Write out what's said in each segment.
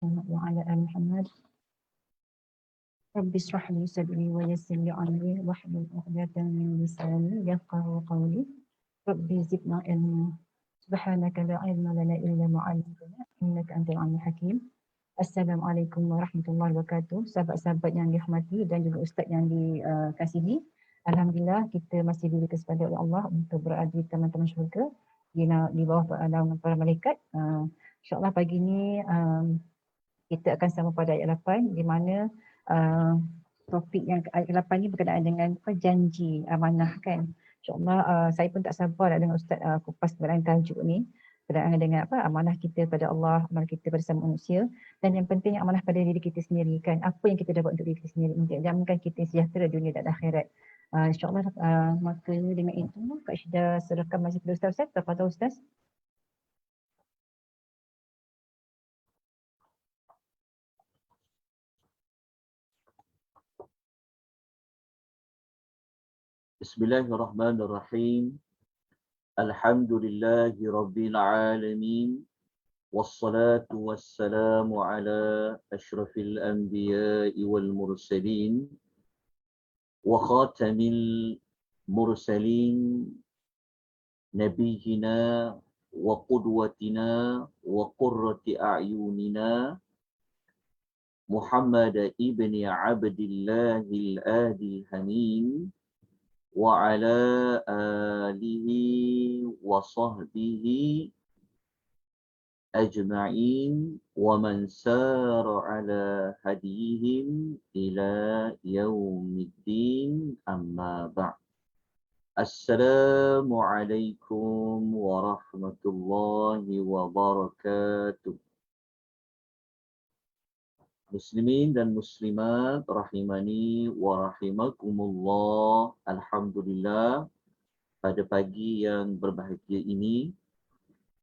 وعلى آل محمد رب اشرح لي صدري ويسر لي أمري واحلل عقدة من لساني يفقهوا قولي رب زدنا علما سبحانك لا علم لنا إلا ما علمتنا إنك أنت العليم الحكيم. Assalamualaikum warahmatullahi wabarakatuh. Sahabat-sahabat yang dirahmati dan juga ustaz yang dikasihi. Alhamdulillah kita masih diberi kesempatan oleh Allah untuk berada di taman-taman syurga di bawah naungan para malaikat. InsyaAllah pagi ini kita akan sama pada ayat 8 di mana topik yang ayat 8 ni berkenaan dengan janji amanah kan. InsyaAllah saya pun tak sabar nak dengar ustaz kupas berkenaan tajuk ni. Berkenaan dengan amanah kita pada Allah, amanah kita pada sama manusia, dan yang penting amanah pada diri kita sendiri kan. Apa yang kita dapat untuk diri kita sendiri untuk jaminkan kita sejahtera dunia dan akhirat. InsyaAllah maka dengan itu Kak Syida serahkan masih kepada Ustaz. Tafadhal Ustaz. Bismillahirrahmanirrahim. Alhamdulillahi Rabbil Alamin. Wassalatu wassalamu ala ashrafil anbiya'i wal mursalin. Wa khatamil mursalin. Nabiyina wa qudwatina wa qurrati a'yunina. Muhammad ibni Abdillahil Adil Hamim. وعلى آله وصحبه أجمعين ومن سار على هديهم إلى يوم الدين أما بعد. السلام عليكم ورحمة الله وبركاته. Muslimin dan muslimat rahimani wa rahimakumullah. Alhamdulillah, pada pagi yang berbahagia ini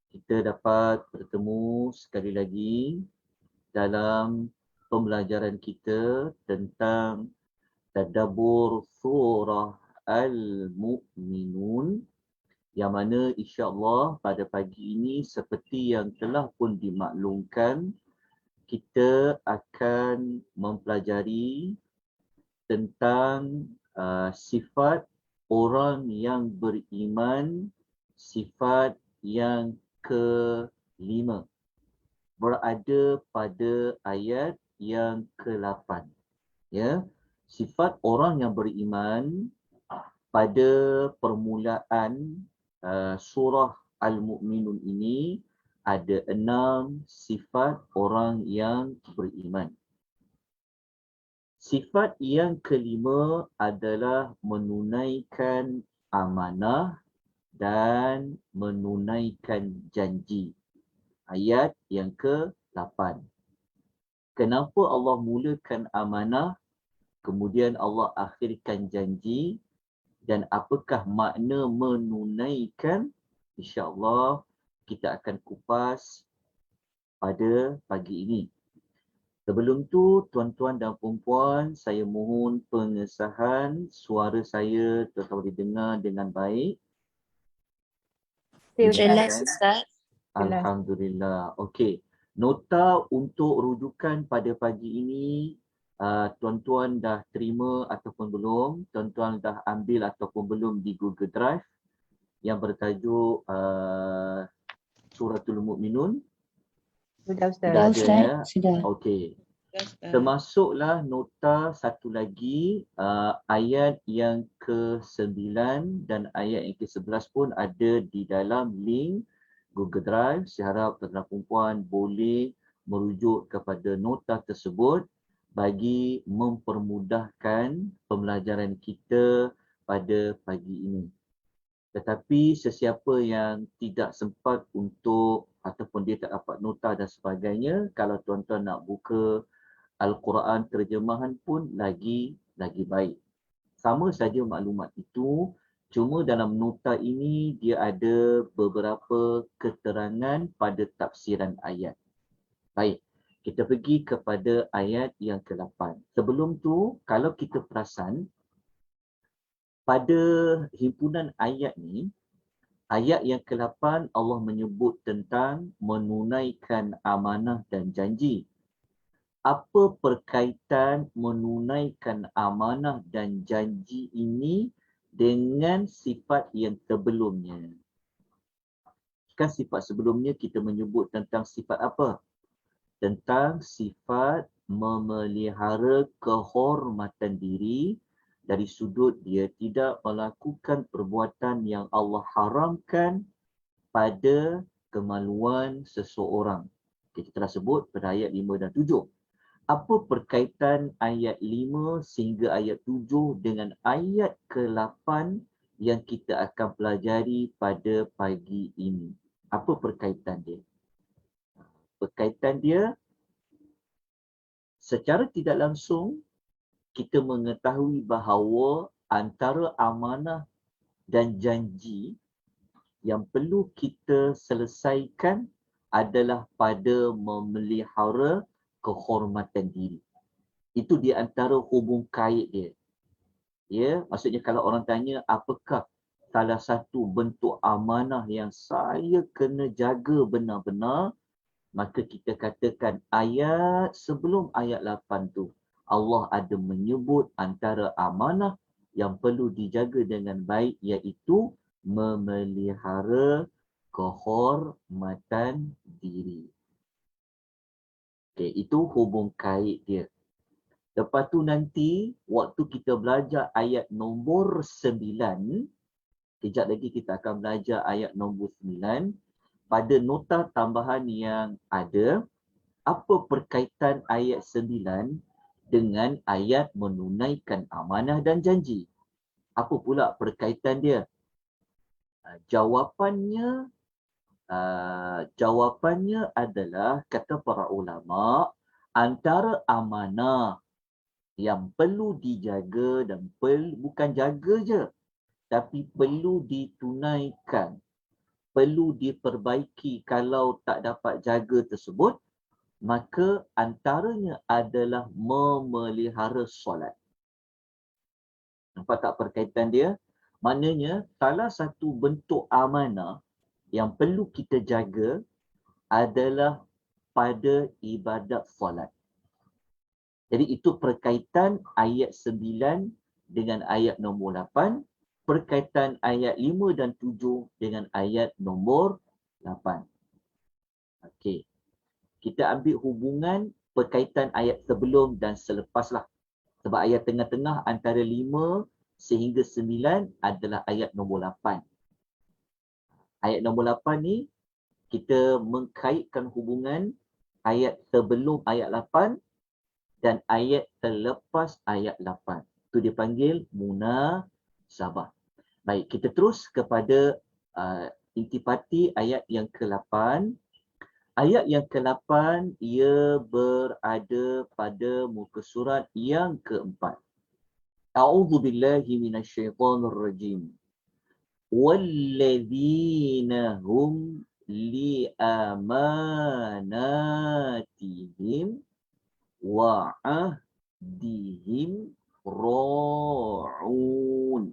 kita dapat bertemu sekali lagi dalam pembelajaran kita tentang tadabbur surah Al-Mu'minun, yang mana insya-Allah pada pagi ini seperti yang telah pun dimaklumkan, kita akan mempelajari tentang sifat orang yang beriman, sifat yang kelima, berada pada ayat yang ke-8. Ya, sifat orang yang beriman pada permulaan surah Al-Mu'minun ini ada 6 sifat orang yang beriman. Sifat yang kelima adalah menunaikan amanah dan menunaikan janji. Ayat yang ke-8. Kenapa Allah mulakan amanah, kemudian Allah akhirkan janji, dan apakah makna menunaikan? InsyaAllah kita akan kupas pada pagi ini. Sebelum tu, tuan-tuan dan puan-puan, saya mohon pengesahan suara saya tetap didengar dengan baik. Jelas, Ustaz. Alhamdulillah. Okey. Nota untuk rujukan pada pagi ini, tuan-tuan dah terima ataupun belum? Tuan-tuan dah ambil ataupun belum di Google Drive yang bertajuk Suratul Mu'minun? Sudah Ustaz. Sudah ada ya? Sudah. Okey. Termasuklah nota satu lagi, ayat yang ke-9 dan ayat yang ke-11 pun ada di dalam link Google Drive. Saya harap tuan-tuan perempuan boleh merujuk kepada nota tersebut bagi mempermudahkan pembelajaran kita pada pagi ini. Tetapi sesiapa yang tidak sempat untuk ataupun dia tak dapat nota dan sebagainya, kalau tuan-tuan nak buka Al-Quran terjemahan pun lagi baik. Sama saja maklumat itu, cuma dalam nota ini dia ada beberapa keterangan pada tafsiran ayat. Baik, kita pergi kepada ayat yang ke-8. Sebelum tu, kalau kita perasan, pada himpunan ayat ni, ayat yang ke-8 Allah menyebut tentang menunaikan amanah dan janji. apa perkaitan menunaikan amanah dan janji ini dengan sifat yang sebelumnya? Kan sifat sebelumnya kita menyebut tentang sifat apa? Tentang sifat memelihara kehormatan diri dari sudut dia tidak melakukan perbuatan yang Allah haramkan pada kemaluan seseorang. Kita telah sebut pada ayat 5 dan 7. Apa perkaitan ayat 5 sehingga ayat 7 dengan ayat ke-8 yang kita akan pelajari pada pagi ini? Apa perkaitan dia? Perkaitan dia secara tidak langsung kita mengetahui bahawa antara amanah dan janji yang perlu kita selesaikan adalah pada memelihara kehormatan diri. Itu di antara hubung kait dia. Ya, maksudnya kalau orang tanya apakah salah satu bentuk amanah yang saya kena jaga benar-benar, maka kita katakan ayat sebelum ayat 8 tu Allah ada menyebut antara amanah yang perlu dijaga dengan baik iaitu memelihara kehormatan diri. Okey, itu hubung kait dia. Lepas tu nanti waktu kita belajar ayat nombor 9, kejap lagi kita akan belajar ayat nombor 9. Pada nota tambahan yang ada, apa perkaitan ayat 9 dengan ayat menunaikan amanah dan janji? Apa pula perkaitan dia? Jawapannya adalah, kata para ulama, antara amanah yang perlu dijaga dan bukan jaga je, tapi perlu ditunaikan, perlu diperbaiki kalau tak dapat jaga tersebut, maka antaranya adalah memelihara solat. Nampak tak perkaitan dia? Maknanya salah satu bentuk amanah yang perlu kita jaga adalah pada ibadat solat. Jadi itu perkaitan ayat 9 dengan ayat nombor 8, perkaitan ayat 5 dan 7 dengan ayat nombor 8. Okey. Kita ambil hubungan perkaitan ayat sebelum dan selepaslah. Sebab ayat tengah-tengah antara 5 sehingga 9 adalah ayat nombor 8. Ayat nombor 8 ni kita mengkaitkan hubungan ayat sebelum ayat 8 dan ayat selepas ayat 8. Itu dipanggil munasabah. Baik, kita terus kepada intipati ayat yang ke-8. Ayat yang ke-8 ia berada pada muka surat yang ke-4. A'udzubillahi minasyaitonirrajim. Walladzina hum liamanatihim wa ahdihim ra'un.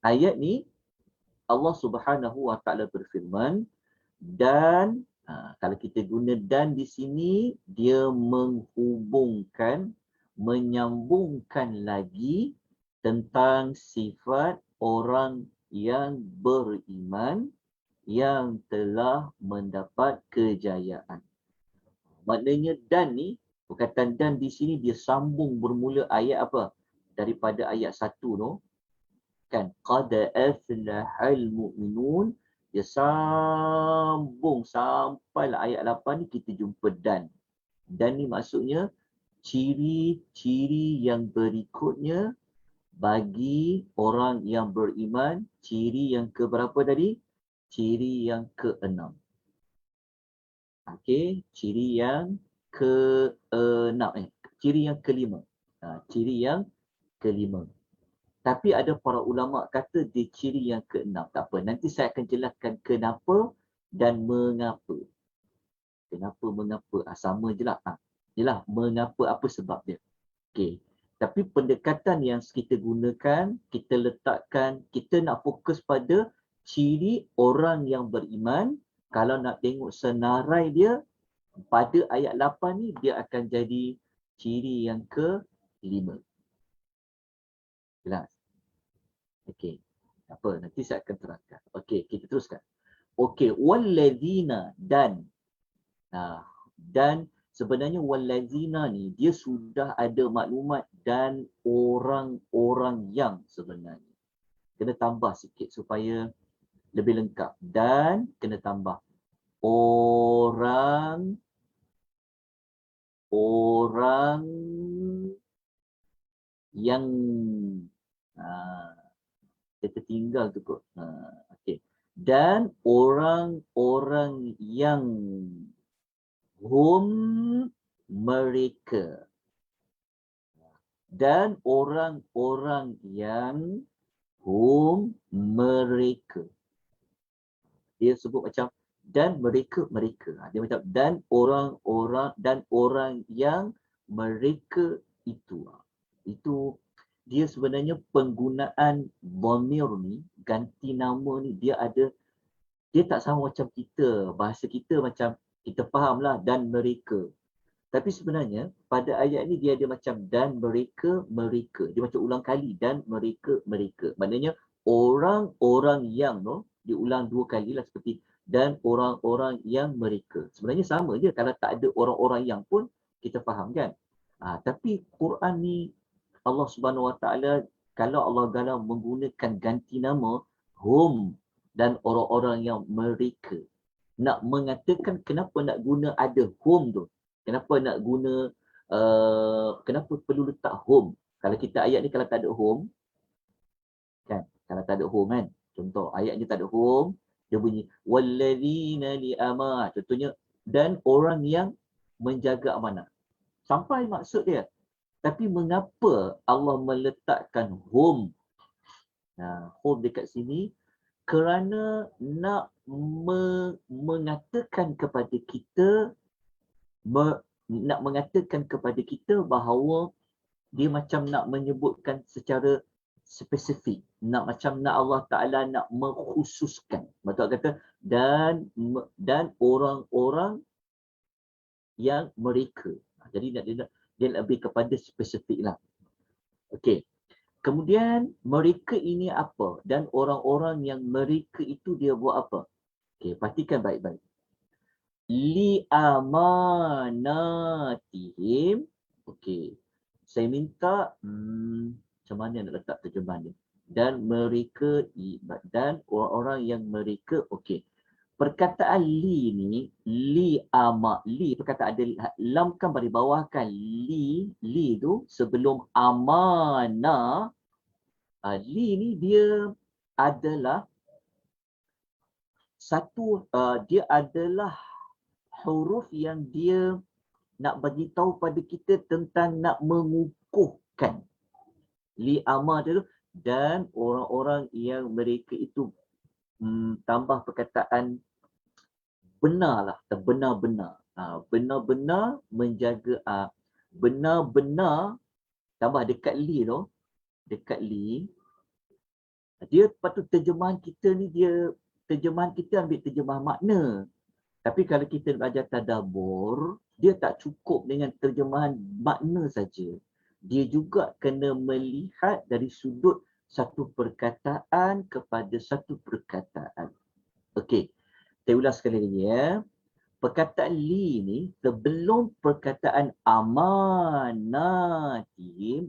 Ayat ni Allah Subhanahu wa taala berfirman, dan kalau kita guna dan di sini dia menghubungkan, menyambungkan lagi tentang sifat orang yang beriman yang telah mendapat kejayaan. Maknanya dan ni, perkataan dan di sini dia sambung bermula ayat apa? Daripada ayat 1 tu. Kan? Qad aflahal mu'minun. Dia sambung sampailah ayat 8 ni kita jumpa dan. Dan ni maksudnya ciri-ciri yang berikutnya bagi orang yang beriman. Ciri yang keberapa tadi? Ciri yang ke-6. Okey, ciri yang ke-6 ciri yang ke-5. Ciri yang ke-5. Tapi ada para ulama kata dia ciri yang ke-6. Tak apa, nanti saya akan jelaskan kenapa dan mengapa. Kenapa, mengapa? Sama je lah. Yelah, mengapa, apa sebab dia. Okey. Tapi pendekatan yang kita gunakan, kita letakkan, kita nak fokus pada ciri orang yang beriman. Kalau nak tengok senarai dia, pada ayat 8 ni dia akan jadi ciri yang ke-5. Jelas? Okey. Apa? Nanti saya akan terangkan. Okey, kita teruskan. Okey, wallazina dan. Dan sebenarnya wallazina ni dia sudah ada maklumat dan orang-orang yang sebenarnya. Kena tambah sikit supaya lebih lengkap. Dan kena tambah orang yang dia tertinggal tu kot. Okay. Dan orang-orang yang hum mereka. Dan orang-orang yang hum mereka. Dia sebut macam dan mereka. Dia macam dan orang yang mereka itu. Itu dia sebenarnya penggunaan dhamir ni, ganti nama ni dia tak sama macam kita. Bahasa kita macam kita fahamlah dan mereka. Tapi sebenarnya pada ayat ni dia ada macam dan mereka. Dia macam ulang kali dan mereka. Maknanya orang-orang yang diulang 2 kali lah seperti dan orang-orang yang mereka. Sebenarnya sama je kalau tak ada orang-orang yang pun kita faham kan. Tapi Quran ni Allah Subhanahu Wa Taala kalau Allah menggunakan ganti nama hum dan orang-orang yang mereka. Nak mengatakan kenapa nak guna ada hum tu. Kenapa nak guna, kenapa perlu letak home? Kalau kita ayat ni kalau tak ada home, kan? Kalau tak ada home kan? Contoh, ayat ni tak ada home, dia bunyi, wallazina li'ama. Contohnya, dan orang yang menjaga amanah. Sampai maksud dia. Tapi mengapa Allah meletakkan home? Home dekat sini, kerana nak mengatakan kepada kita nak mengatakan kepada kita bahawa dia macam nak menyebutkan secara spesifik. Nak Allah Ta'ala nak mengkhususkan. Betul kata dan orang-orang yang mereka. Jadi dia lebih kepada spesifik lah. Okey. Kemudian mereka ini apa? Dan orang-orang yang mereka itu dia buat apa? Okey, perhatikan baik-baik. Li amanatihim. Okey. Saya minta macam mana nak letak terjemahan dia? Dan mereka dan orang-orang yang mereka. Okey. Perkataan li ni li perkataan ada lam kan pada bawah kan li tu sebelum amanah. Li ni dia adalah satu dia adalah huruf yang dia nak bagi tahu pada kita tentang nak mengukuhkan. Li amar tu dan orang-orang yang mereka itu tambah perkataan benarlah, benar-benar. Benar-benar menjaga benar-benar tambah dekat li tu, dekat li. Dia patut terjemahan kita ni terjemahan kita ambil terjemahan makna. Tapi kalau kita belajar tadabbur, dia tak cukup dengan terjemahan makna saja. Dia juga kena melihat dari sudut satu perkataan kepada satu perkataan. Okey, saya ulang sekali lagi ya. Perkataan li ni sebelum perkataan amanatihim,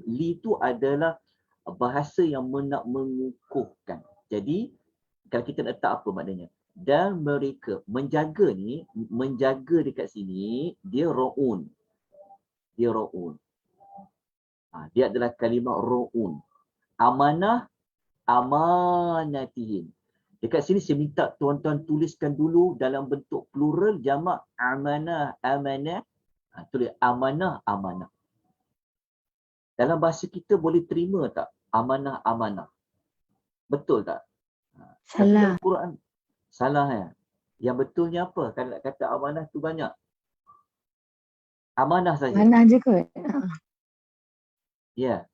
li tu adalah bahasa yang nak mengukuhkan. Jadi, kalau kita nak letak apa maknanya? Dan mereka menjaga ni, menjaga dekat sini dia raun. Dia raun. Dia adalah kalimah raun. Amanah amanatihim. Dekat sini saya minta tuan-tuan tuliskan dulu dalam bentuk plural jamak amanah. Tulis amanah. Dalam bahasa kita boleh terima tak amanah? Betul tak? Salah. Dalam Quran salah ya. Yang betulnya apa? Kalau nak kata amanah tu banyak. Amanah saja. Amanah je kot. Ya.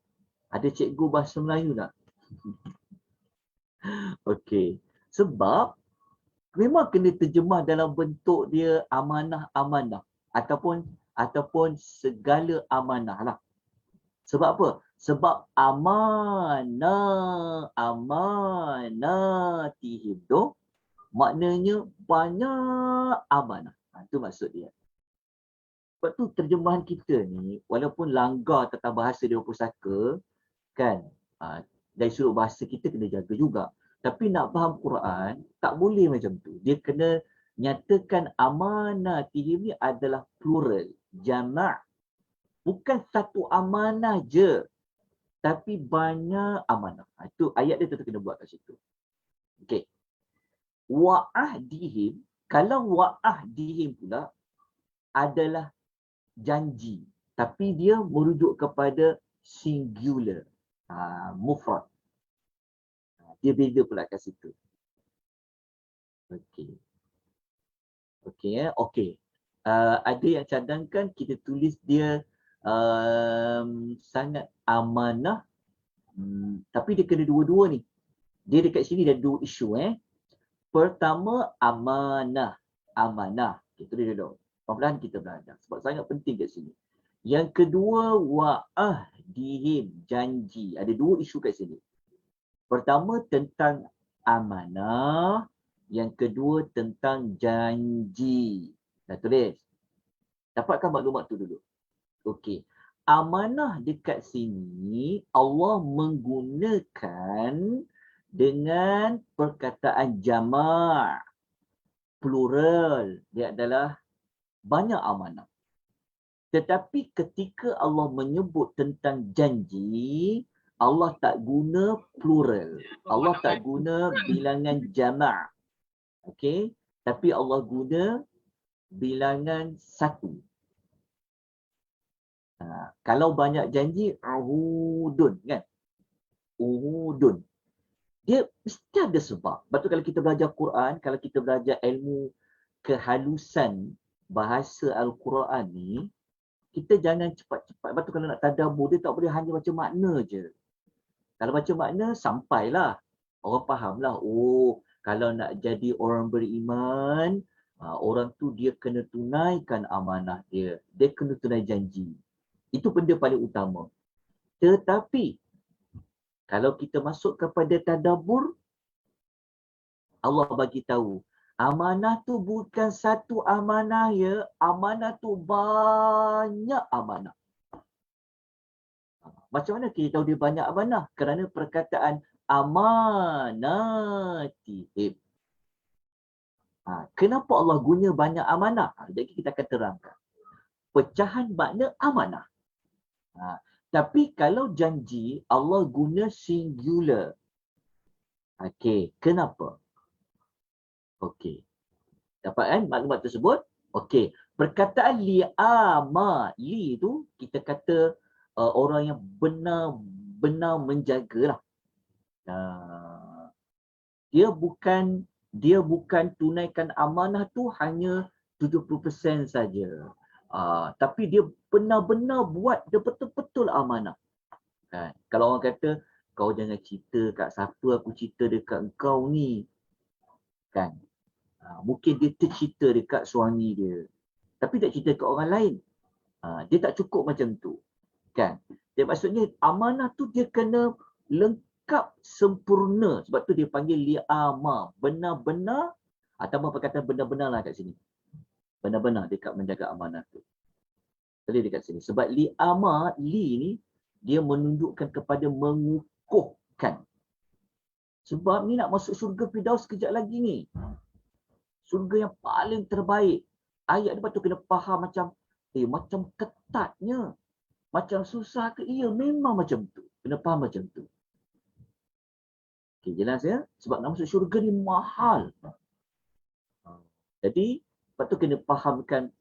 Ada cikgu bahasa Melayu tak? Okey. Sebab memang kena terjemah dalam bentuk dia amanah. ataupun segala amanah lah. Sebab apa? Sebab amanatihim tu maknanya banyak amanah. Itu maksud dia. Sebab tu terjemahan kita ni walaupun langgar tentang bahasa dia pusaka kan, dari sudut bahasa kita kena jaga juga. Tapi nak faham Quran tak boleh macam tu. Dia kena nyatakan amanatihim ni adalah plural, jamak. Bukan satu amanah je, tapi banyak amanah. Itu ayat dia tetap kena buat kat situ. Okey. Wa'ahdihim, kalau wa'ahdihim pula adalah janji, tapi dia merujuk kepada singular, mufrad. Dia beza pula kat situ. Okey. Okey. Ada yang cadangkan kita tulis dia sangat amanah, tapi dia kena dua-dua ni. Dia dekat sini ada dua isu. Pertama amanah. Kita dia dulu. Pelan-pelan kita belajar sebab sangat penting kat sini. Yang kedua wa'ahdihim, janji. Ada dua isu kat sini. Pertama tentang amanah, yang kedua tentang janji. Dah tulis. Dapatkan maklumat tu dulu. Okey. Amanah dekat sini Allah menggunakan dengan perkataan jamak, plural. Dia adalah banyak amanah. Tetapi ketika Allah menyebut tentang janji, Allah tak guna plural. Allah tak guna bilangan jamak. Okey. Tapi Allah guna bilangan satu. Kalau banyak janji, uhudun kan? Uhudun. Dia mesti ada sebab. Sebab tu kalau kita belajar Quran, kalau kita belajar ilmu kehalusan bahasa Al-Quran ni, kita jangan cepat-cepat. Sebab tu kalau nak tadabbur, dia tak boleh hanya baca makna je. Kalau baca makna, sampailah. Orang fahamlah. Oh, kalau nak jadi orang beriman, orang tu dia kena tunaikan amanah dia. Dia kena tunai janji. Itu benda paling utama. Tetapi, kalau kita masuk kepada tadabbur, Allah bagi tahu, amanah tu bukan satu amanah ya, amanah tu banyak amanah. Macam mana kita tahu dia banyak amanah? Kerana perkataan amanatihim. Kenapa Allah guna banyak amanah? Jadi kita akan terangkan. Pecahan makna amanah. Tapi kalau janji, Allah guna singular. Okey, kenapa? Okey. Dapat kan maklumat tersebut? Okey. Perkataan li'ama, li tu kita kata orang yang benar-benar menjagalah. Dia bukan tunaikan amanah tu hanya 70% saja. Tapi dia benar-benar buat dia betul-betul amanah. Kalau orang kata, kau jangan cerita kat siapa, aku cerita dekat engkau ni. Kan? Mungkin dia tercerita dekat suami dia. Tapi tak cerita kat orang lain. Dia tak cukup macam tu. Kan? Dia maksudnya amanah tu dia kena lengkap sempurna. Sebab tu dia panggil li'ama. Benar-benar, atau perkataan benar-benar lah kat sini. Benar-benar dekat menjaga amanah tu. Jadi dekat sini. Sebab li'ama, li ni, dia menunjukkan kepada mengukuhkan. Sebab ni nak masuk syurga Firdaus sekejap lagi ni. Syurga yang paling terbaik. Ayat ni patut kena faham macam, macam ketatnya. Macam susah ke? Iya, memang macam tu. Kena faham macam tu. Okey, jelas ya? Sebab nak masuk syurga ni mahal. Jadi, lepas tu kena fahamkan,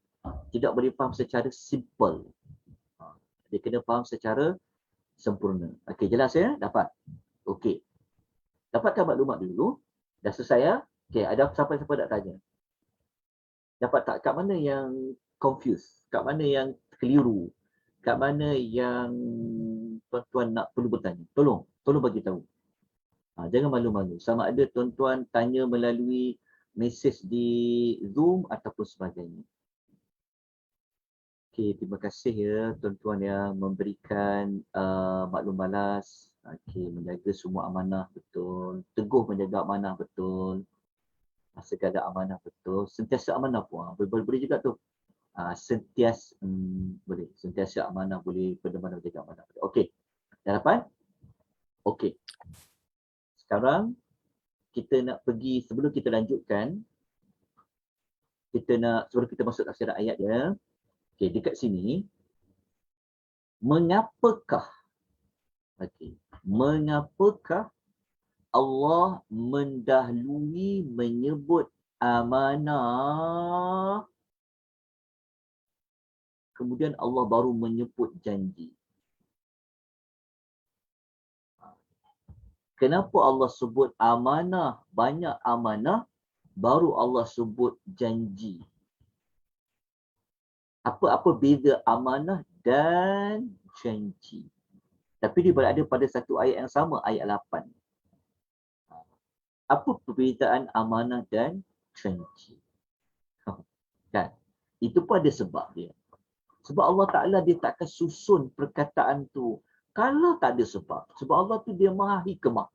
tidak boleh faham secara simple. Dia kena faham secara sempurna. Okey, jelas ya? Dapat? Okey. Dapatkan maklumat dulu. Dah selesai ya? Okey, ada siapa-siapa nak tanya? Dapat tak? Kat mana yang confused? Kat mana yang keliru? Kat mana yang tuan-tuan nak perlu bertanya? Tolong bagi tahu. Jangan malu-malu. Sama ada tuan-tuan tanya melalui mesej di Zoom ataupun sebagainya. Okey, terima kasih ya tuan-tuan yang memberikan maklum balas. Okey, menjaga semua amanah betul. Teguh menjaga amanah betul. Segala amanah betul. Sentiasa amanah pun. Boleh juga tu. Boleh. Sentiasa amanah boleh. Benar-benar menjaga amanah. Okey. Dah dapat? Okey. Sekarang kita nak pergi, sebelum kita lanjutkan, sebelum kita masuk tafsiran ayat ya. Okey, dekat sini, mengapakah Allah mendahului menyebut amanah, kemudian Allah baru menyebut janji? Kenapa Allah sebut amanah, banyak amanah, baru Allah sebut janji? Apa beza amanah dan janji? Tapi dia berada pada satu ayat yang sama, ayat 8. Apa perbezaan amanah dan janji? Kan? Itu pun ada sebab dia. Sebab Allah Ta'ala dia takkan susun perkataan tu kalau tak ada sebab. Sebab Allah tu dia maha hikmah.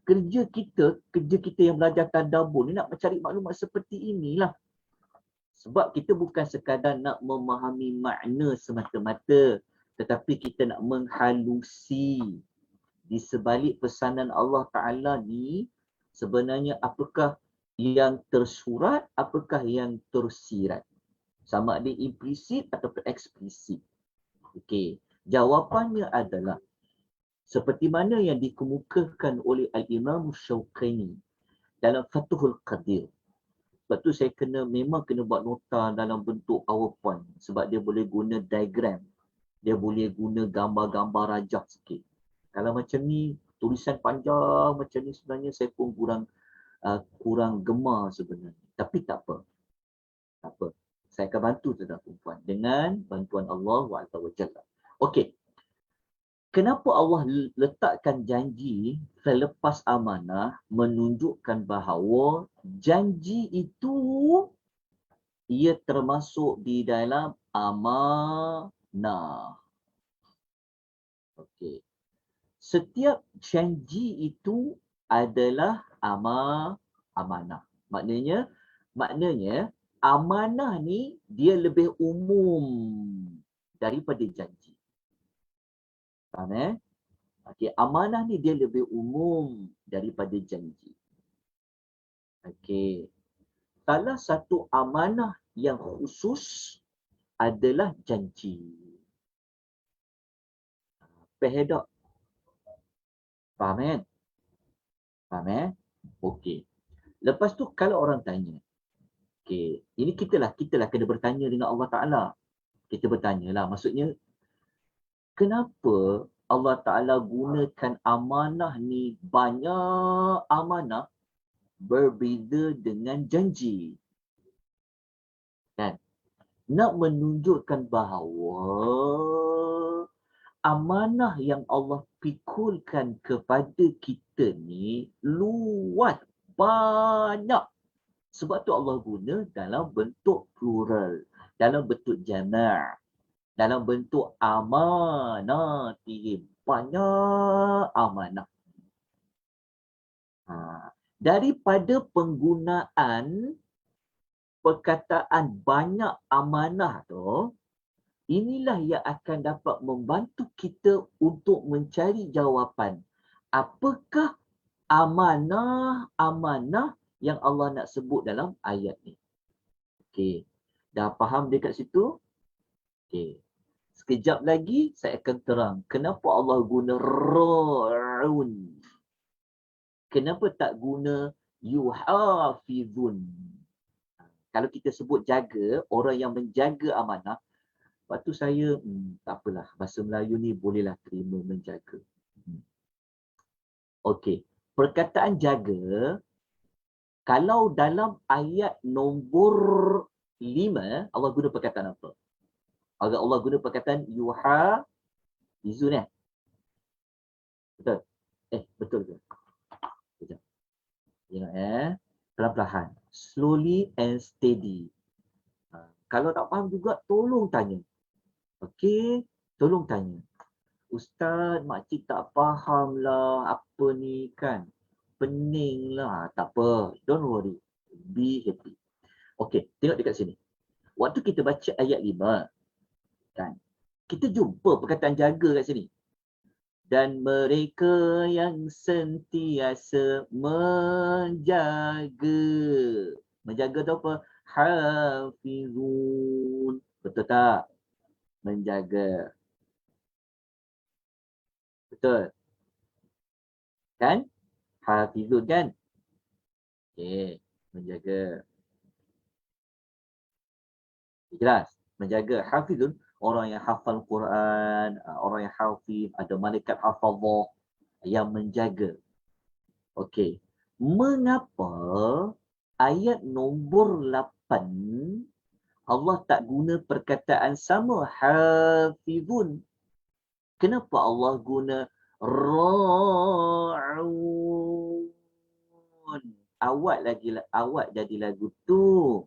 Kerja kita yang belajar tadabbur ni nak mencari maklumat seperti inilah. Sebab kita bukan sekadar nak memahami makna semata-mata, tetapi kita nak menghalusi di sebalik pesanan Allah Ta'ala ni sebenarnya apakah yang tersurat, apakah yang tersirat. Sama ada implisit ataupun eksplisit. Okey, jawapannya adalah seperti mana yang dikemukakan oleh Al-Imam Syauqani dalam Fathul Qadir. Sebab tu saya memang kena buat nota dalam bentuk PowerPoint sebab dia boleh guna diagram. Dia boleh guna gambar-gambar rajah sikit. Kalau macam ni, tulisan panjang macam ni sebenarnya saya pun kurang gemar sebenarnya. Tapi tak apa. Tak apa. Saya akan bantu tuan-tuan dengan bantuan Allah SWT. Okey. Kenapa Allah letakkan janji selepas amanah menunjukkan bahawa janji itu ia termasuk di dalam amanah. Okey. Setiap janji itu adalah amanah. Maknanya amanah ni dia lebih umum daripada janji. Faham Okey, amanah ni dia lebih umum daripada janji. Okey. Salah satu amanah yang khusus adalah janji. Faham? Faham? Okey. Lepas tu kalau orang tanya, okey, ini kita lah kena bertanya dengan Allah Ta'ala. Kita bertanyalah, maksudnya kenapa Allah Ta'ala gunakan amanah ni, banyak amanah berbeza dengan janji. Kan? Nak menunjukkan bahawa amanah yang Allah pikulkan kepada kita ni luas, banyak. Sebab tu Allah guna dalam bentuk plural, dalam bentuk jama', dalam bentuk amanatihim. Banyak amanah. Daripada penggunaan perkataan banyak amanah tu, inilah yang akan dapat membantu kita untuk mencari jawapan. Apakah amanah yang Allah nak sebut dalam ayat ni? Okey. Dah faham dekat situ? Okey. Sekejap lagi saya akan terang kenapa Allah guna ra'un. Kenapa tak guna yuhafizun? Kalau kita sebut jaga, orang yang menjaga amanah, lepas tu saya, tak apalah, bahasa Melayu ni bolehlah terima menjaga. Okey, perkataan jaga, kalau dalam ayat nombor 5, Allah guna perkataan apa? Allah guna perkataan yuhafizun. Betul? Betul ke? Sekejap. Ingat pelan-pelan. Slowly and steady. Kalau tak faham juga, tolong tanya. okey, tolong tanya. Ustaz, makcik tak faham lah apa ni kan. Pening lah. Tak apa. Don't worry. Be happy. Okey, tengok dekat sini. Waktu kita baca ayat 5, kan, kita jumpa perkataan jaga kat sini. Dan mereka yang sentiasa menjaga. Menjaga tu apa? Hafizun. Betul tak? Menjaga. Betul. Kan? Hafizun kan? Okey, menjaga. Jelas. Menjaga. Hafizun, orang yang hafal Quran, orang yang hafiz, ada malaikat hafazah yang menjaga. Okey. Mengapa ayat nombor 8 Allah tak guna perkataan sama, hafizun? Kenapa Allah guna ra'un? Awak jadi lagu tu.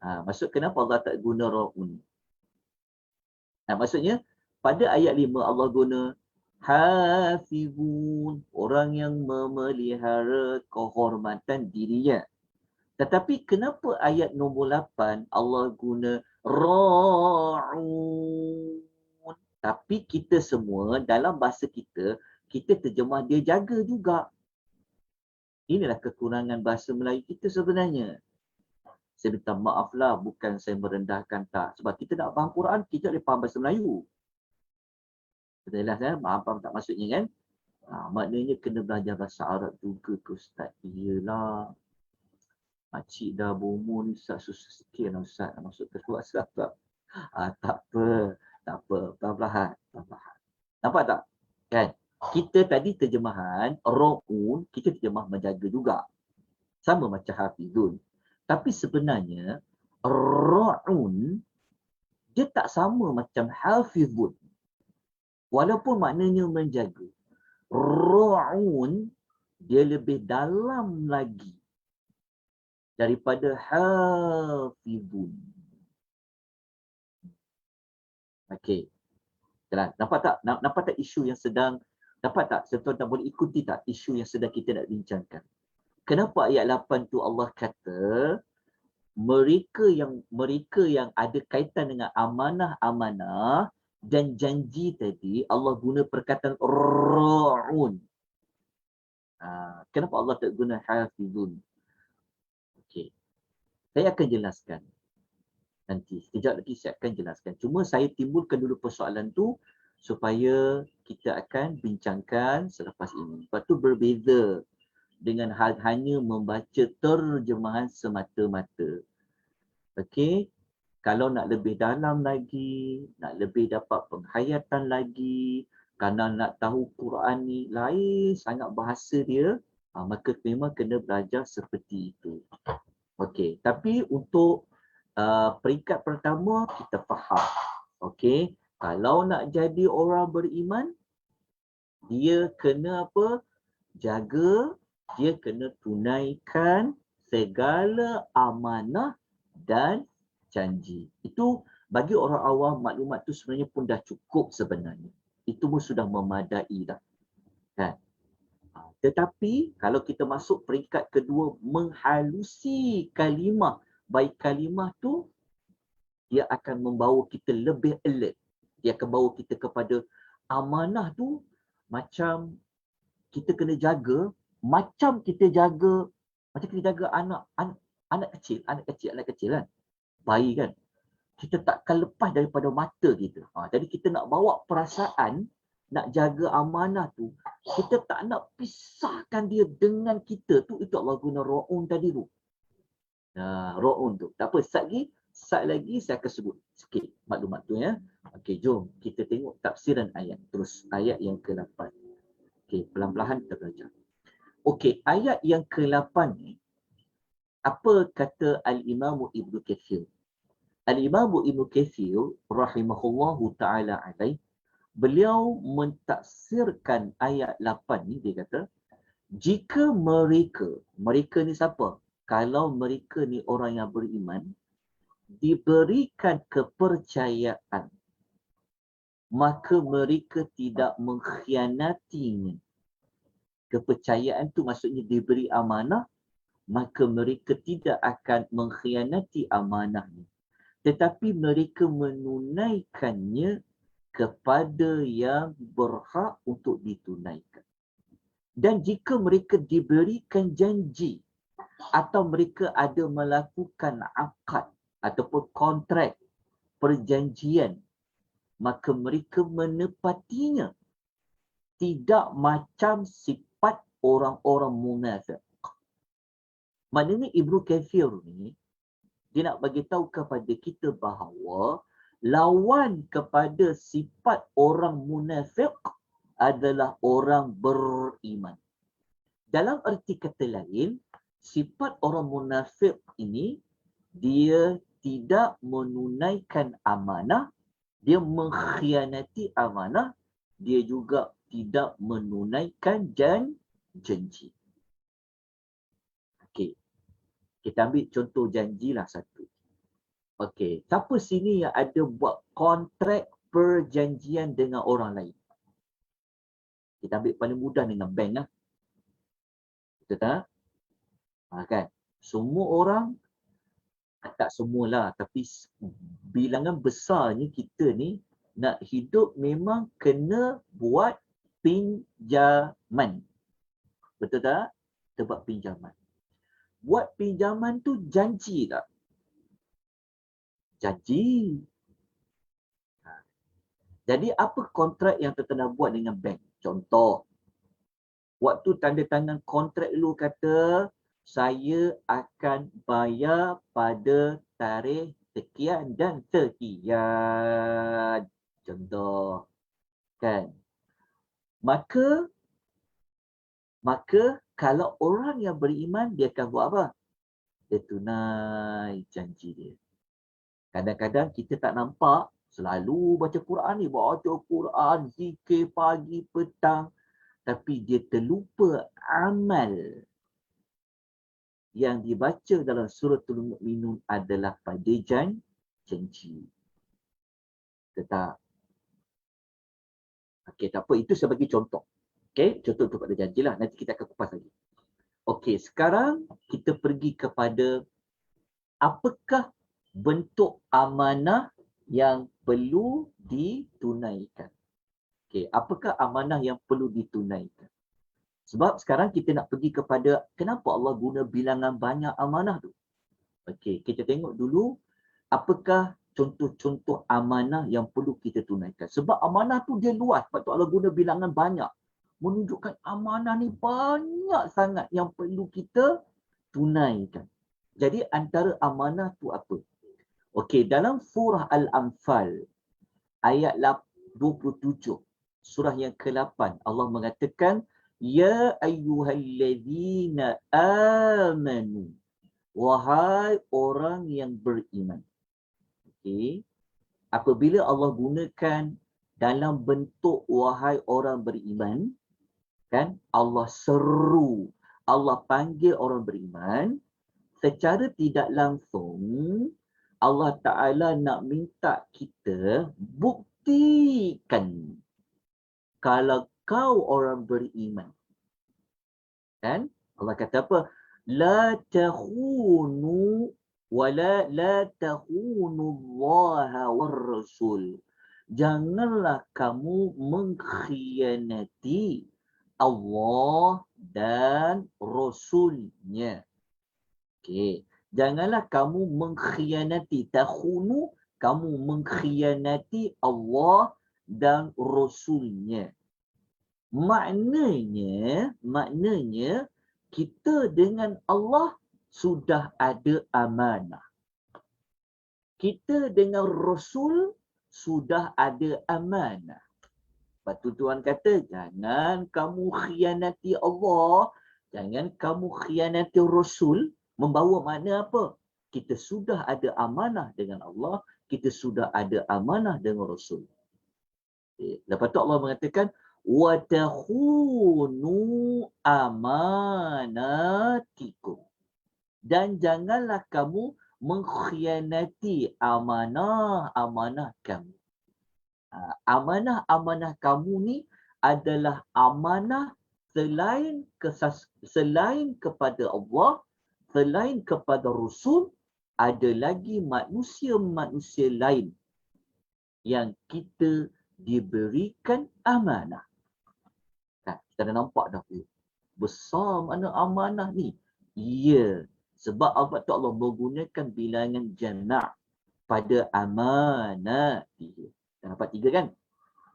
Maksud kenapa Allah tak guna ra'un? Maksudnya pada ayat 5 Allah guna hafizun, orang yang memelihara kehormatan dirinya. Tetapi kenapa ayat nombor 8 Allah guna ra'un? Tapi kita semua dalam bahasa kita terjemah dia jaga juga. Inilah kekurangan bahasa Melayu kita sebenarnya. Saya minta maaf lah, bukan saya merendahkan tak. Sebab kita nak faham Quran, kita boleh faham bahasa Melayu. Betul lah, faham tak maksudnya kan? Maknanya kena belajar bahasa Arab juga ke Ustaz. Iyalah. Makcik dah berumur ni Ustaz, susah sikit lah Ustaz. Masuk ke WhatsApp tak? Tak apa. Perlahan-lahan. Nampak tak? Kan? Kita tadi terjemahan, ra'un, kita terjemah menjaga juga. Sama macam hafizun. Tapi sebenarnya, ra'un, dia tak sama macam hafizun. Walaupun maknanya menjaga. Ra'un, dia lebih dalam lagi daripada hafizun. Okey. Nampak tak? Nampak tak isu yang sedang, dapat tak? Tuan-tuan boleh ikuti tak isu yang sedang kita nak bincangkan? Kenapa ayat 8 tu Allah kata, mereka yang ada kaitan dengan amanah-amanah dan janji tadi, Allah guna perkataan ra'un. Kenapa Allah tak guna hafizun? Okey. Saya akan jelaskan. Nanti, sekejap lagi saya akan jelaskan. Cuma saya timbulkan dulu persoalan tu supaya kita akan bincangkan selepas ini. Lepas tu berbeza dengan hanya membaca terjemahan semata-mata. Okey, kalau nak lebih dalam lagi, nak lebih dapat penghayatan lagi, kerana nak tahu Quran ni lain sangat bahasa dia, maka memang kena belajar seperti itu. Okey, tapi untuk peringkat pertama kita faham. Okey, kalau nak jadi orang beriman, dia kena apa? Jaga, dia kena tunaikan segala amanah dan janji. Itu bagi orang awam, maklumat tu sebenarnya pun dah cukup sebenarnya. Itu pun sudah memadai dah. Kan? Tetapi kalau kita masuk peringkat kedua, menghalusi kalimah. Baik kalimah tu, dia akan membawa kita lebih alert. Dia akan bawa kita kepada amanah tu macam kita kena jaga, macam kita jaga anak kecil kan. Bayi kan. Kita takkan lepas daripada mata kita. Jadi kita nak bawa perasaan, nak jaga amanah tu, kita tak nak pisahkan dia dengan kita tu. Itu Allah guna ra'un tadi tu. Ra'un tu. Tak apa, saat lagi saya akan sebut sikit maklumat tu ya. Okey, jom kita tengok tafsiran ayat. Terus ayat yang ke-8. Okey, pelan-pelan kita belajar. Okey, ayat yang ke-8 ni, apa kata Al-Imam Ibnu Katsir? Al-Imam Ibnu Katsir rahimahullahu ta'ala alaih, beliau mentafsirkan ayat 8 ni, dia kata, jika mereka ni siapa? Kalau mereka ni orang yang beriman, diberikan kepercayaan maka mereka tidak mengkhianatinya. Kepercayaan tu maksudnya diberi amanah, maka mereka tidak akan mengkhianati amanahnya. Tetapi mereka menunaikannya kepada yang berhak untuk ditunaikan. Dan jika mereka diberikan janji atau mereka ada melakukan akad ataupun kontrak perjanjian, maka mereka menepatinya. Tidak macam sifat orang-orang munafik. Maknanya Ibnu Katsir ni, dia nak bagi tahu kepada kita bahawa lawan kepada sifat orang munafik adalah orang beriman. Dalam erti kata lain, sifat orang munafik ini, dia tidak menunaikan amanah, dia mengkhianati amanah, dia juga tidak menunaikan janji. Okey. Kita ambil contoh janjilah satu. Okey, siapa sini yang ada buat kontrak perjanjian dengan orang lain? Kita ambil paling mudah dengan bank lah. Betul tak? Kan? Semua orang, tak semualah, tapi bilangan besarnya kita ni nak hidup memang kena buat pinjaman. Betul tak? Kita buat pinjaman. Buat pinjaman tu janji tak? Janji. Jadi apa kontrak yang kita nak buat dengan bank? Contoh, waktu tanda tangan kontrak dulu kata, saya akan bayar pada tarikh sekian dan sekian. Contoh. Kan? Maka kalau orang yang beriman, dia akan buat apa? Dia tunai janji dia. Kadang-kadang kita tak nampak, selalu baca Quran ni, baca Quran, zikir pagi, petang, tapi dia terlupa amal yang dibaca dalam suratul Mu'minun adalah pada janji. Tetap. Okey, tak apa. Itu sebagai contoh. Okey, contoh untuk pada janjilah. Nanti kita akan kupas lagi. Okey, sekarang kita pergi kepada apakah bentuk amanah yang perlu ditunaikan. Okey, apakah amanah yang perlu ditunaikan? Sebab sekarang kita nak pergi kepada kenapa Allah guna bilangan banyak amanah tu. Okey, kita tengok dulu apakah contoh-contoh amanah yang perlu kita tunaikan. Sebab amanah tu dia luas, sebab tu Allah guna bilangan banyak. Menunjukkan amanah ni banyak sangat yang perlu kita tunaikan. Jadi antara amanah tu apa? Okey, dalam surah Al-Anfal ayat 27, surah yang ke-8, Allah mengatakan, Ya ayyuhallazina amanu, wahai orang yang beriman. Okey. Apabila Allah gunakan dalam bentuk wahai orang beriman, kan? Allah seru, Allah panggil orang beriman, secara tidak langsung Allah Ta'ala nak minta kita buktikan kalau kau orang beriman. Kan? Allah kata apa? La takhunu wala la takhunu Allah war Rasul. Janganlah kamu mengkhianati Allah dan Rasulnya. Okey. Janganlah kamu mengkhianati. Takhunu, kamu mengkhianati Allah dan Rasulnya. Maknanya kita dengan Allah sudah ada amanah. Kita dengan Rasul sudah ada amanah. Lepas tu Tuhan kata, jangan kamu khianati Allah, jangan kamu khianati Rasul. Membawa makna apa? Kita sudah ada amanah dengan Allah, kita sudah ada amanah dengan Rasul. Lepas tu Allah mengatakan, wa takhunu amanatikum. Dan janganlah kamu mengkhianati amanah-amanah kamu. Amanah-amanah kamu ni adalah amanah selain kepada Allah, selain kepada Rasul, ada lagi manusia-manusia lain yang kita diberikan amanah. Kan? Kita dah nampak dah. Besar mana amanah ni? Ya. Sebab Allah menggunakan bilangan jama' pada amanah. Kita dapat 3 kan?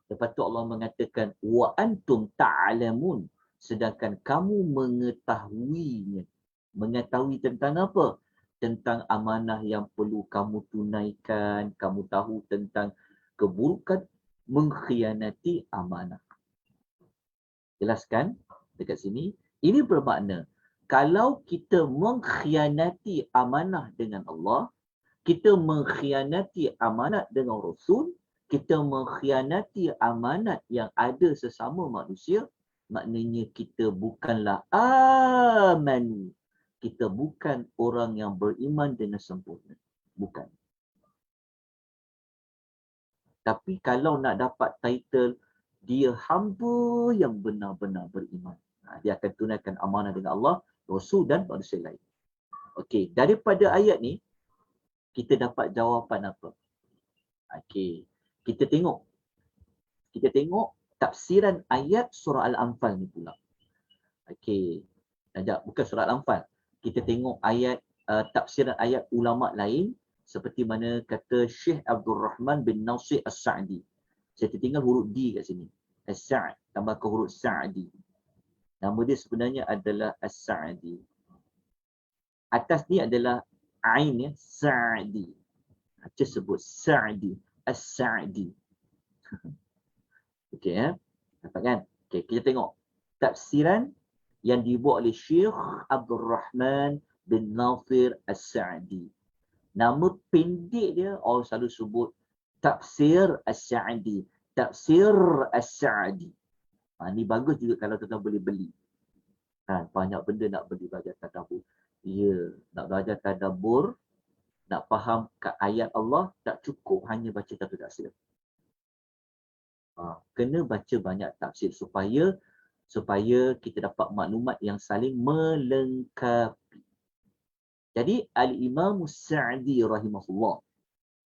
Lepas tu Allah mengatakan wa antum ta'lamun, sedangkan kamu mengetahuinya. Mengetahui tentang apa? Tentang amanah yang perlu kamu tunaikan, kamu tahu tentang keburukan mengkhianati amanah. Jelaskan dekat sini. Ini bermakna kalau kita mengkhianati amanah dengan Allah, kita mengkhianati amanat dengan Rasul, kita mengkhianati amanat yang ada sesama manusia, maknanya kita bukanlah amanu. Kita bukan orang yang beriman dengan sempurna. Bukan. Tapi kalau nak dapat title, dia hamba yang benar-benar beriman. Dia akan tunaikan amanah dengan Allah, Rasul dan manusia lain. Okey, daripada ayat ni, kita dapat jawapan apa? Okey, kita tengok tafsiran ayat surah Al-Anfal ni pula. Okey, bukan surah Al-Anfal. Kita tengok ayat tafsiran ayat ulama lain seperti mana kata Syekh Abdul Rahman bin Nasir As-Sa'di. Saya tertinggal huruf D kat sini. As-Sa'd tambahkan huruf Sa'di. Nama dia sebenarnya adalah As-Sa'di. Atas ni adalah Ain ya, Sa'di. Saya sebut Sa'di, As-Sa'di. Okey ya. Nampak kan? Okey, kita tengok tafsiran yang dibuat oleh Syekh Abdul Rahman bin Nasir As-Sa'di. Nama pendek dia orang selalu sebut Tafsir As-Sa'di. Tafsir As-Sa'di. Ni bagus juga kalau tuan boleh beli. Banyak benda nak beli belajar tadabbur. Ya, nak belajar tadabbur, nak faham ayat Allah, tak cukup hanya baca satu tafsir. Kena baca banyak tafsir supaya kita dapat maklumat yang saling melengkapi. Jadi Al-Imam Sa'di rahimahullah,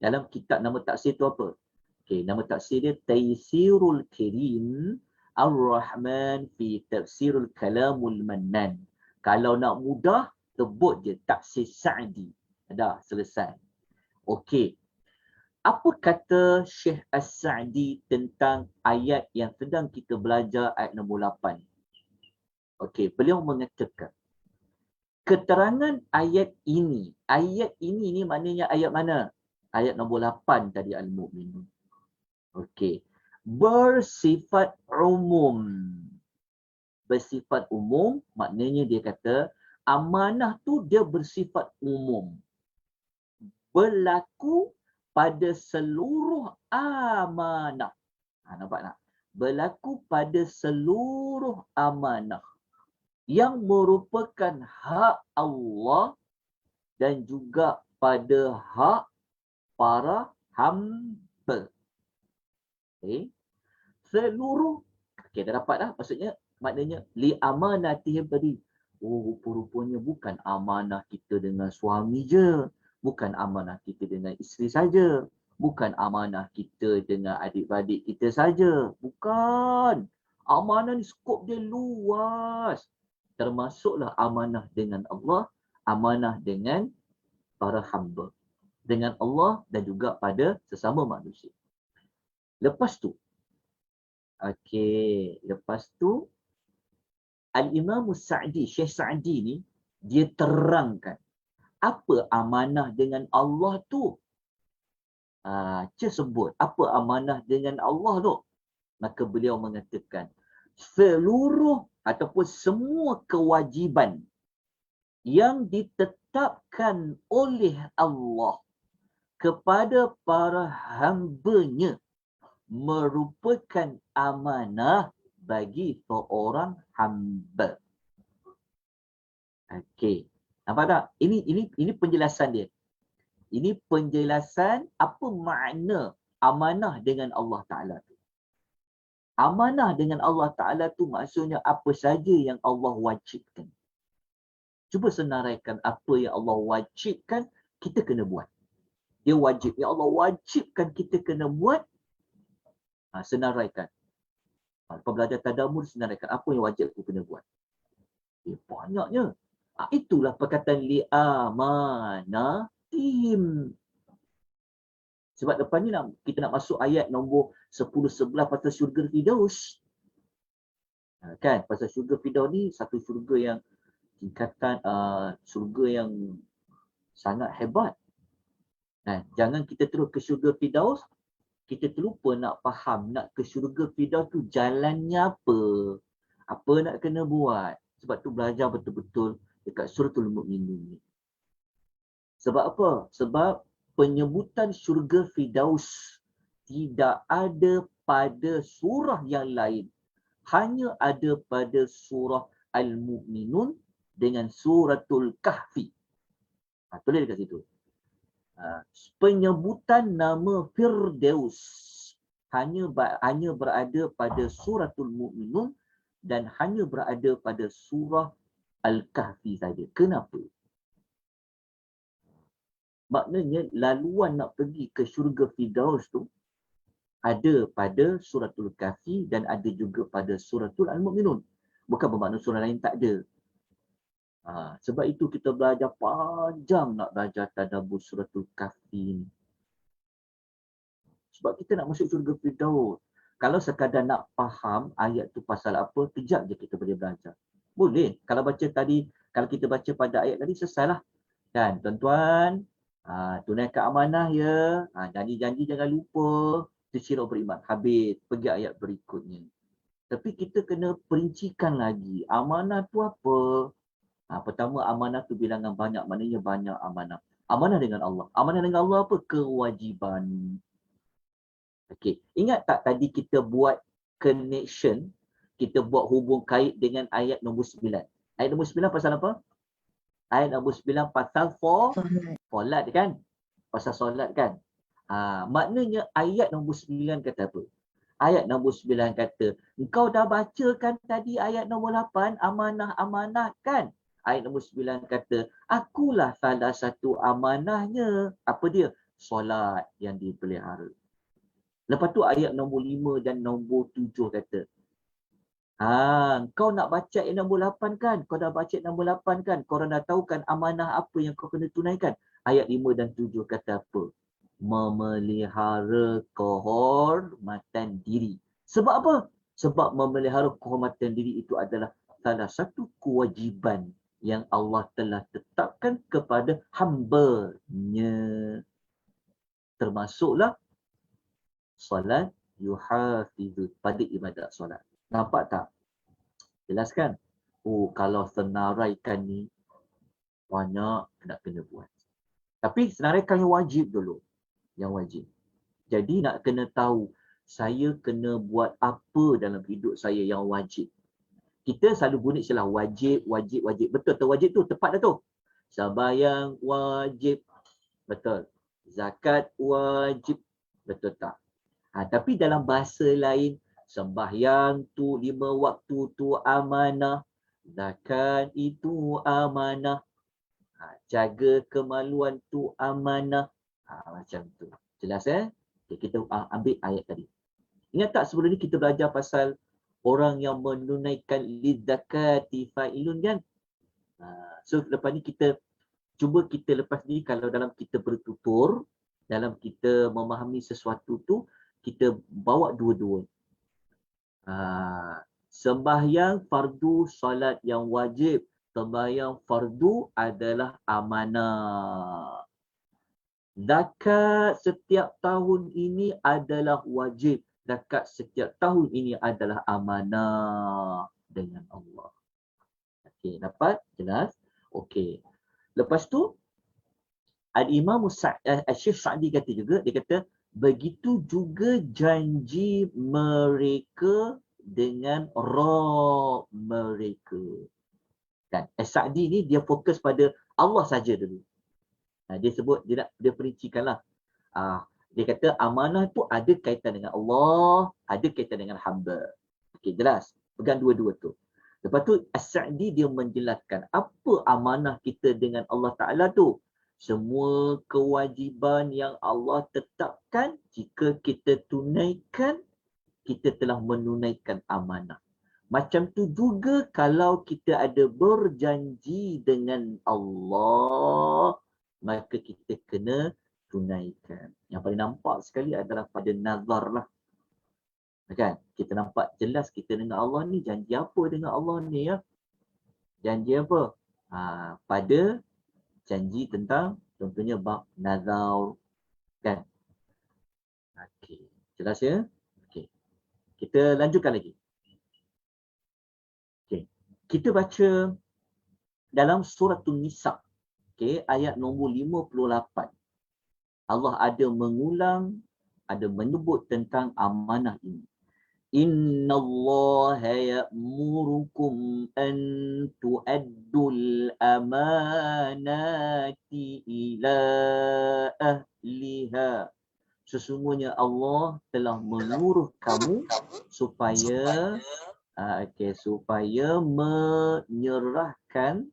dalam kitab nama tafsir tu apa? Okey, nama tafsir dia Taysirul Karim Ar-Rahman fi Tafsirul Kalamul Mannan. Kalau nak mudah, sebut je tafsir Sa'di. Dah selesai. Okey. Apa kata Syekh As-Sa'di tentang ayat yang sedang kita belajar, ayat nombor 8? Okey, beliau mengatakan keterangan ayat ini ni maknanya ayat mana? Ayat nombor 8 tadi Al-Mu'minun. Okey. Bersifat umum. Bersifat umum maknanya dia kata amanah tu dia bersifat umum. Berlaku pada seluruh amanah. Nampak tak? Berlaku pada seluruh amanah yang merupakan hak Allah dan juga pada hak para hamba. Okay. Seluruh, dah dapat dah. Maknanya li amanatihim tadi. Rupa-rupanya bukan amanah kita dengan suami je. Bukan amanah kita dengan isteri saja. Bukan amanah kita dengan adik-beradik kita saja. Bukan. Amanah ni skop dia luas. Termasuklah amanah dengan Allah, amanah dengan para hamba. Dengan Allah dan juga pada sesama manusia. Lepas tu, Al-Imam Sa'di, Syekh Sa'di ni, dia terangkan apa amanah dengan Allah tu. Sebut apa amanah dengan Allah tu. Maka beliau mengatakan seluruh ataupun semua kewajiban yang ditetapkan oleh Allah kepada para hamba-Nya merupakan amanah bagi seorang hamba. Okey. Nampak tak? Ini penjelasan dia. Ini penjelasan apa makna amanah dengan Allah Ta'ala tu. Amanah dengan Allah Ta'ala tu maksudnya apa saja yang Allah wajibkan. Cuba senaraikan apa yang Allah wajibkan, kita kena buat. Dia wajib. Ya Allah wajibkan kita kena buat. Senaraikan. Lepas belajar tadabbur, senaraikan apa yang wajib aku kena buat. Banyaknya. Itulah perkataan li'amanatihim. Sebab depan ni kita nak masuk ayat nombor 10-11 pasal syurga Firdaus. Kan? Pasal syurga Firdaus ni satu syurga yang tingkatan syurga yang sangat hebat. Jangan kita terus ke syurga Firdaus, kita terlupa nak faham, nak ke syurga Firdaus tu jalannya apa. Apa nak kena buat. Sebab tu belajar betul-betul dekat suratul Mu'minun ni. Sebab apa? Sebab penyebutan syurga Firdaus tidak ada pada surah yang lain. Hanya ada pada surah Al-Mu'minun dengan suratul Kahfi. Tulis dekat situ. Penyebutan nama Firdaus hanya berada pada suratul Mu'minun dan hanya berada pada surah Al-Kahfi saja. Kenapa? Maknanya laluan nak pergi ke syurga Firdaus tu ada pada suratul Kahfi dan ada juga pada suratul Al-Mu'minun. Bukan bermakna surah lain tak ada. Sebab itu kita belajar panjang nak belajar tadabbur suratul Kahfi ni. Sebab kita nak masuk syurga Firdaus. Kalau sekadar nak faham ayat tu pasal apa, kejap je kita boleh belajar. Boleh. Kalau kita baca pada ayat tadi, selesailah. Kan, tuan-tuan, tunaikan amanah ya. Janji-janji jangan lupa. Tersirat beriman. Habis. Pergi ayat berikutnya. Tapi kita kena perincikan lagi. Amanah tu apa? Pertama, amanah tu bilangan banyak. Maknanya banyak amanah. Amanah dengan Allah. Amanah dengan Allah apa? Kewajiban. Okey, ingat tak tadi kita buat connection, kita buat hubung kait dengan ayat nombor 9. Ayat nombor 9 pasal apa? Ayat nombor 9 pasal solat kan? Pasal solat kan? Maknanya ayat nombor 9 kata apa? Ayat nombor 9 kata, engkau dah baca kan tadi ayat nombor 8, amanah-amanah kan? Ayat nombor 9 kata, akulah salah satu amanahnya. Apa dia? Solat yang dipelihara. Lepas tu ayat nombor 5 dan nombor 7 kata, kau nak baca ayat nombor 8 kan? Kau dah baca ayat nombor 8 kan? Kau dah tahu kan amanah apa yang kau kena tunaikan? Ayat 5 dan 7 kata apa? Memelihara kehormatan diri. Sebab apa? Sebab memelihara kehormatan diri itu adalah salah satu kewajiban yang Allah telah tetapkan kepada hamba-Nya. Termasuklah solat yuhafizu, pada ibadat solat. Nampak tak? Jelaskan. Kalau senaraikan ni banyak nak kena buat. Tapi senaraikan yang wajib dulu. Yang wajib. Jadi nak kena tahu saya kena buat apa dalam hidup saya yang wajib. Kita selalu guna istilah wajib, wajib, wajib. Betul tu wajib tu, tepat dah tu. Sembahyang wajib. Betul. Zakat wajib. Betul tak? Tapi dalam bahasa lain, sembahyang tu 5 waktu tu amanah. Zakat itu amanah. Jaga kemaluan tu amanah. Macam tu. Jelas Okay, kita ambil ayat tadi. Ingat tak sebelum ni kita belajar pasal orang yang menunaikan lidzakati fa'ilun kan? So lepas ni kita cuba kita lepas ni kalau dalam kita bertutur, dalam kita memahami sesuatu tu, kita bawa dua-dua. Sembahyang fardu solat yang wajib. Sembahyang fardu adalah amanah. Zakat setiap tahun ini adalah wajib. Zakat setiap tahun ini adalah amanah dengan Allah. Okey, dapat? Jelas? Okey. Lepas tu, Al-Imam Syekh Sa'di kata juga, dia kata, begitu juga janji mereka dengan Rabb mereka. Kan? Sa'di ni dia fokus pada Allah saja dulu. Dia sebut, dia perincikanlah. Dia kata amanah tu ada kaitan dengan Allah, ada kaitan dengan hamba. Okey, jelas. Pegang dua-dua tu. Lepas tu As-Sa'di dia menjelaskan apa amanah kita dengan Allah Ta'ala tu. Semua kewajiban yang Allah tetapkan, jika kita tunaikan, kita telah menunaikan amanah. Macam tu juga kalau kita ada berjanji dengan Allah, maka kita kena tunaikan. Yang paling nampak sekali adalah pada nazar lah. Kan? Kita nampak jelas kita dengan Allah ni janji apa dengan Allah ni ya. Janji apa? Pada janji tentang contohnya bab nazar. Kan? Okey. Jelas ya? Okey. Kita lanjutkan lagi. Okey. Kita baca dalam surah An-Nisa. Okey, ayat nombor 58. Allah ada mengulang, ada menyebut tentang amanah ini. Innallaha ya'murukum an tu'addul amanati ila ahliha. Sesungguhnya Allah telah menyuruh kamu supaya supaya menyerahkan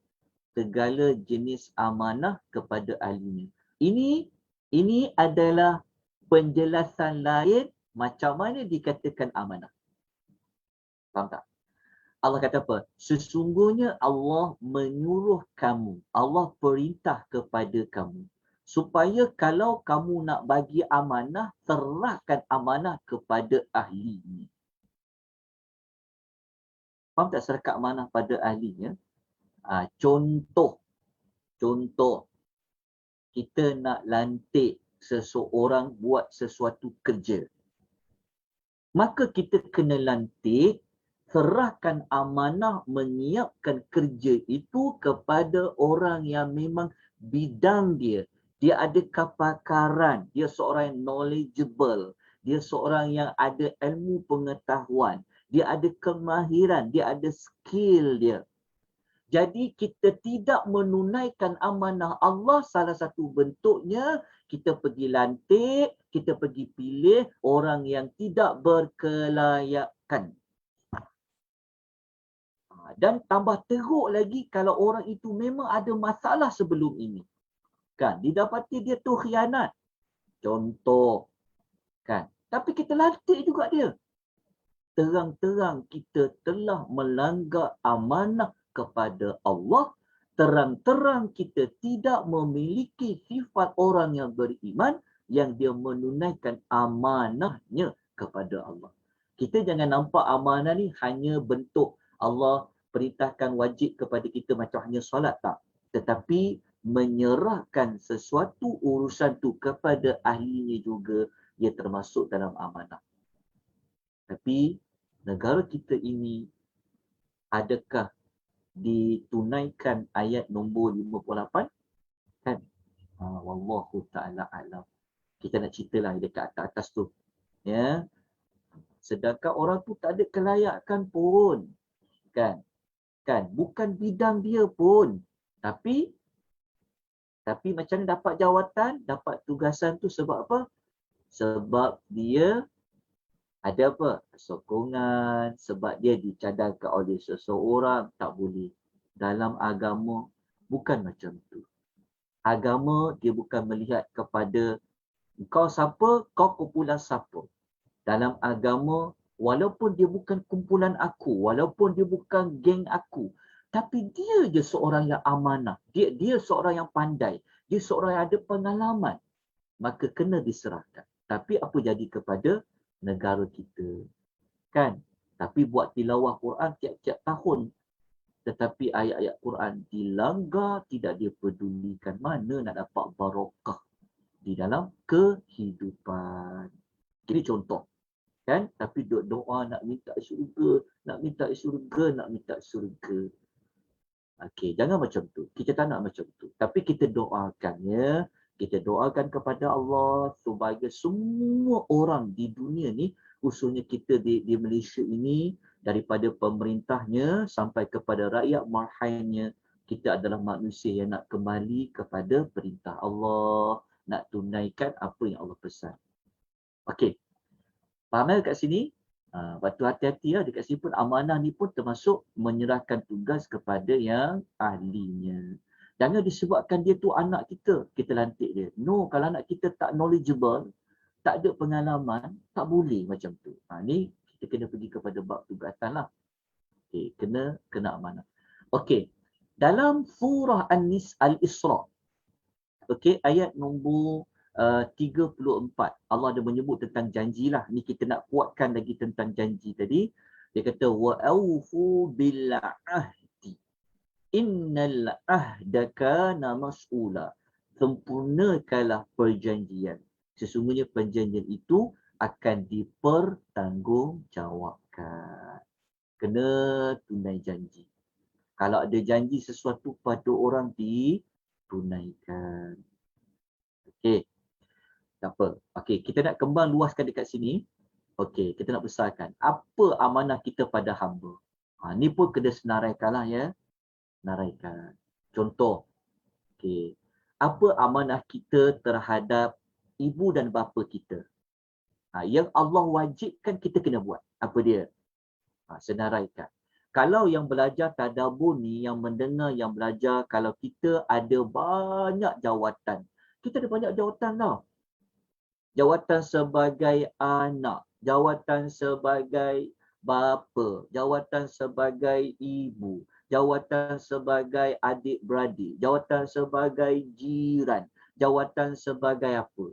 segala jenis amanah kepada ahlinya. Ini adalah penjelasan lain macam mana dikatakan amanah. Faham tak? Allah kata apa? Sesungguhnya Allah menyuruh kamu. Allah perintah kepada kamu. Supaya kalau kamu nak bagi amanah, serahkan amanah kepada ahlinya. Faham tak serahkan amanah pada ahlinya? Contoh, kita nak lantik seseorang buat sesuatu kerja. Maka kita kena lantik, serahkan amanah menyiapkan kerja itu kepada orang yang memang bidang dia. Dia ada kepakaran, dia seorang yang knowledgeable, dia seorang yang ada ilmu pengetahuan, dia ada kemahiran, dia ada skill dia. Jadi kita tidak menunaikan amanah Allah, salah satu bentuknya kita pergi lantik, kita pergi pilih orang yang tidak berkelayakan. Dan tambah teruk lagi kalau orang itu memang ada masalah sebelum ini. Kan, didapati dia tu khianat. Contoh. Kan, tapi kita lantik juga dia. Terang-terang kita telah melanggar amanah kepada Allah, terang-terang kita tidak memiliki sifat orang yang beriman yang dia menunaikan amanahnya kepada Allah. Kita jangan nampak amanah ni hanya bentuk Allah perintahkan wajib kepada kita macam hanya solat, tak. Tetapi menyerahkan sesuatu urusan tu kepada ahlinya juga, ia termasuk dalam amanah. Tapi negara kita ini, adakah ditunaikan ayat nombor 58? Kan? Wallahu ta'ala alam. Kita nak ceritalah dekat atas tu. Ya. Sedangkan orang tu tak ada kelayakan pun. Kan? Bukan bidang dia pun. Tapi macam mana dapat jawatan, dapat tugasan tu sebab apa? Sebab dia ada apa? Sokongan, sebab dia dicadangkan oleh seseorang. Tak boleh. Dalam agama, bukan macam tu. Agama, dia bukan melihat kepada kau siapa, kau kumpulan siapa. Dalam agama, walaupun dia bukan kumpulan aku, walaupun dia bukan geng aku, tapi dia je seorang yang amanah. Dia seorang yang pandai. Dia seorang yang ada pengalaman. Maka kena diserahkan. Tapi apa jadi kepada negara kita? Kan? Tapi buat tilawah Quran tiap-tiap tahun. Tetapi ayat-ayat Quran dilanggar, tidak dipedulikan. Mana nak dapat barakah di dalam kehidupan. Ini contoh. Kan? Tapi doa nak minta syurga, nak minta syurga, nak minta syurga. Okey, jangan macam tu. Kita tak nak macam tu. Tapi kita doakan ya. Kita doakan kepada Allah supaya semua orang di dunia ni, khususnya kita di Malaysia ini, daripada pemerintahnya sampai kepada rakyat marhainnya, kita adalah manusia yang nak kembali kepada perintah Allah, nak tunaikan apa yang Allah pesan. Okey. Faham kat sini? Lepas tu hati-hati lah, dekat sini pun amanah ni pun termasuk menyerahkan tugas kepada yang ahlinya. Jangan disebabkan dia tu anak kita lantik dia. No, kalau anak kita tak knowledgeable, tak ada pengalaman, tak boleh macam tu. Ni kita kena pergi kepada bab tugatan lah. Okay, kena amanah. Okey. Dalam surah Al-Isra, okey, ayat nombor 34, Allah ada menyebut tentang janji lah. Ni kita nak kuatkan lagi tentang janji tadi. Dia kata wa'aufu bil ahdi innal ahda kana mas'ula. Sempurnakanlah perjanjian. Sesungguhnya perjanjian itu akan dipertanggungjawabkan. Kena tunai janji. Kalau ada janji sesuatu pada orang, ditunaikan. Okey. Tak apa. Okey, kita nak kembang luaskan dekat sini. Okey, kita nak besarkan. Apa amanah kita pada hamba? Ni pun kena senaraikan lah ya. Senaraikan. Contoh. Okey. Apa amanah kita terhadap ibu dan bapa kita? Yang Allah wajibkan kita kena buat. Apa dia? Senaraikan. Kalau yang belajar tadabbur ni, yang mendengar, yang belajar, kalau kita ada banyak jawatan. Kita ada banyak jawatan tau. Jawatan sebagai anak, jawatan sebagai bapa, jawatan sebagai ibu, jawatan sebagai adik-beradik, jawatan sebagai jiran, jawatan sebagai apa.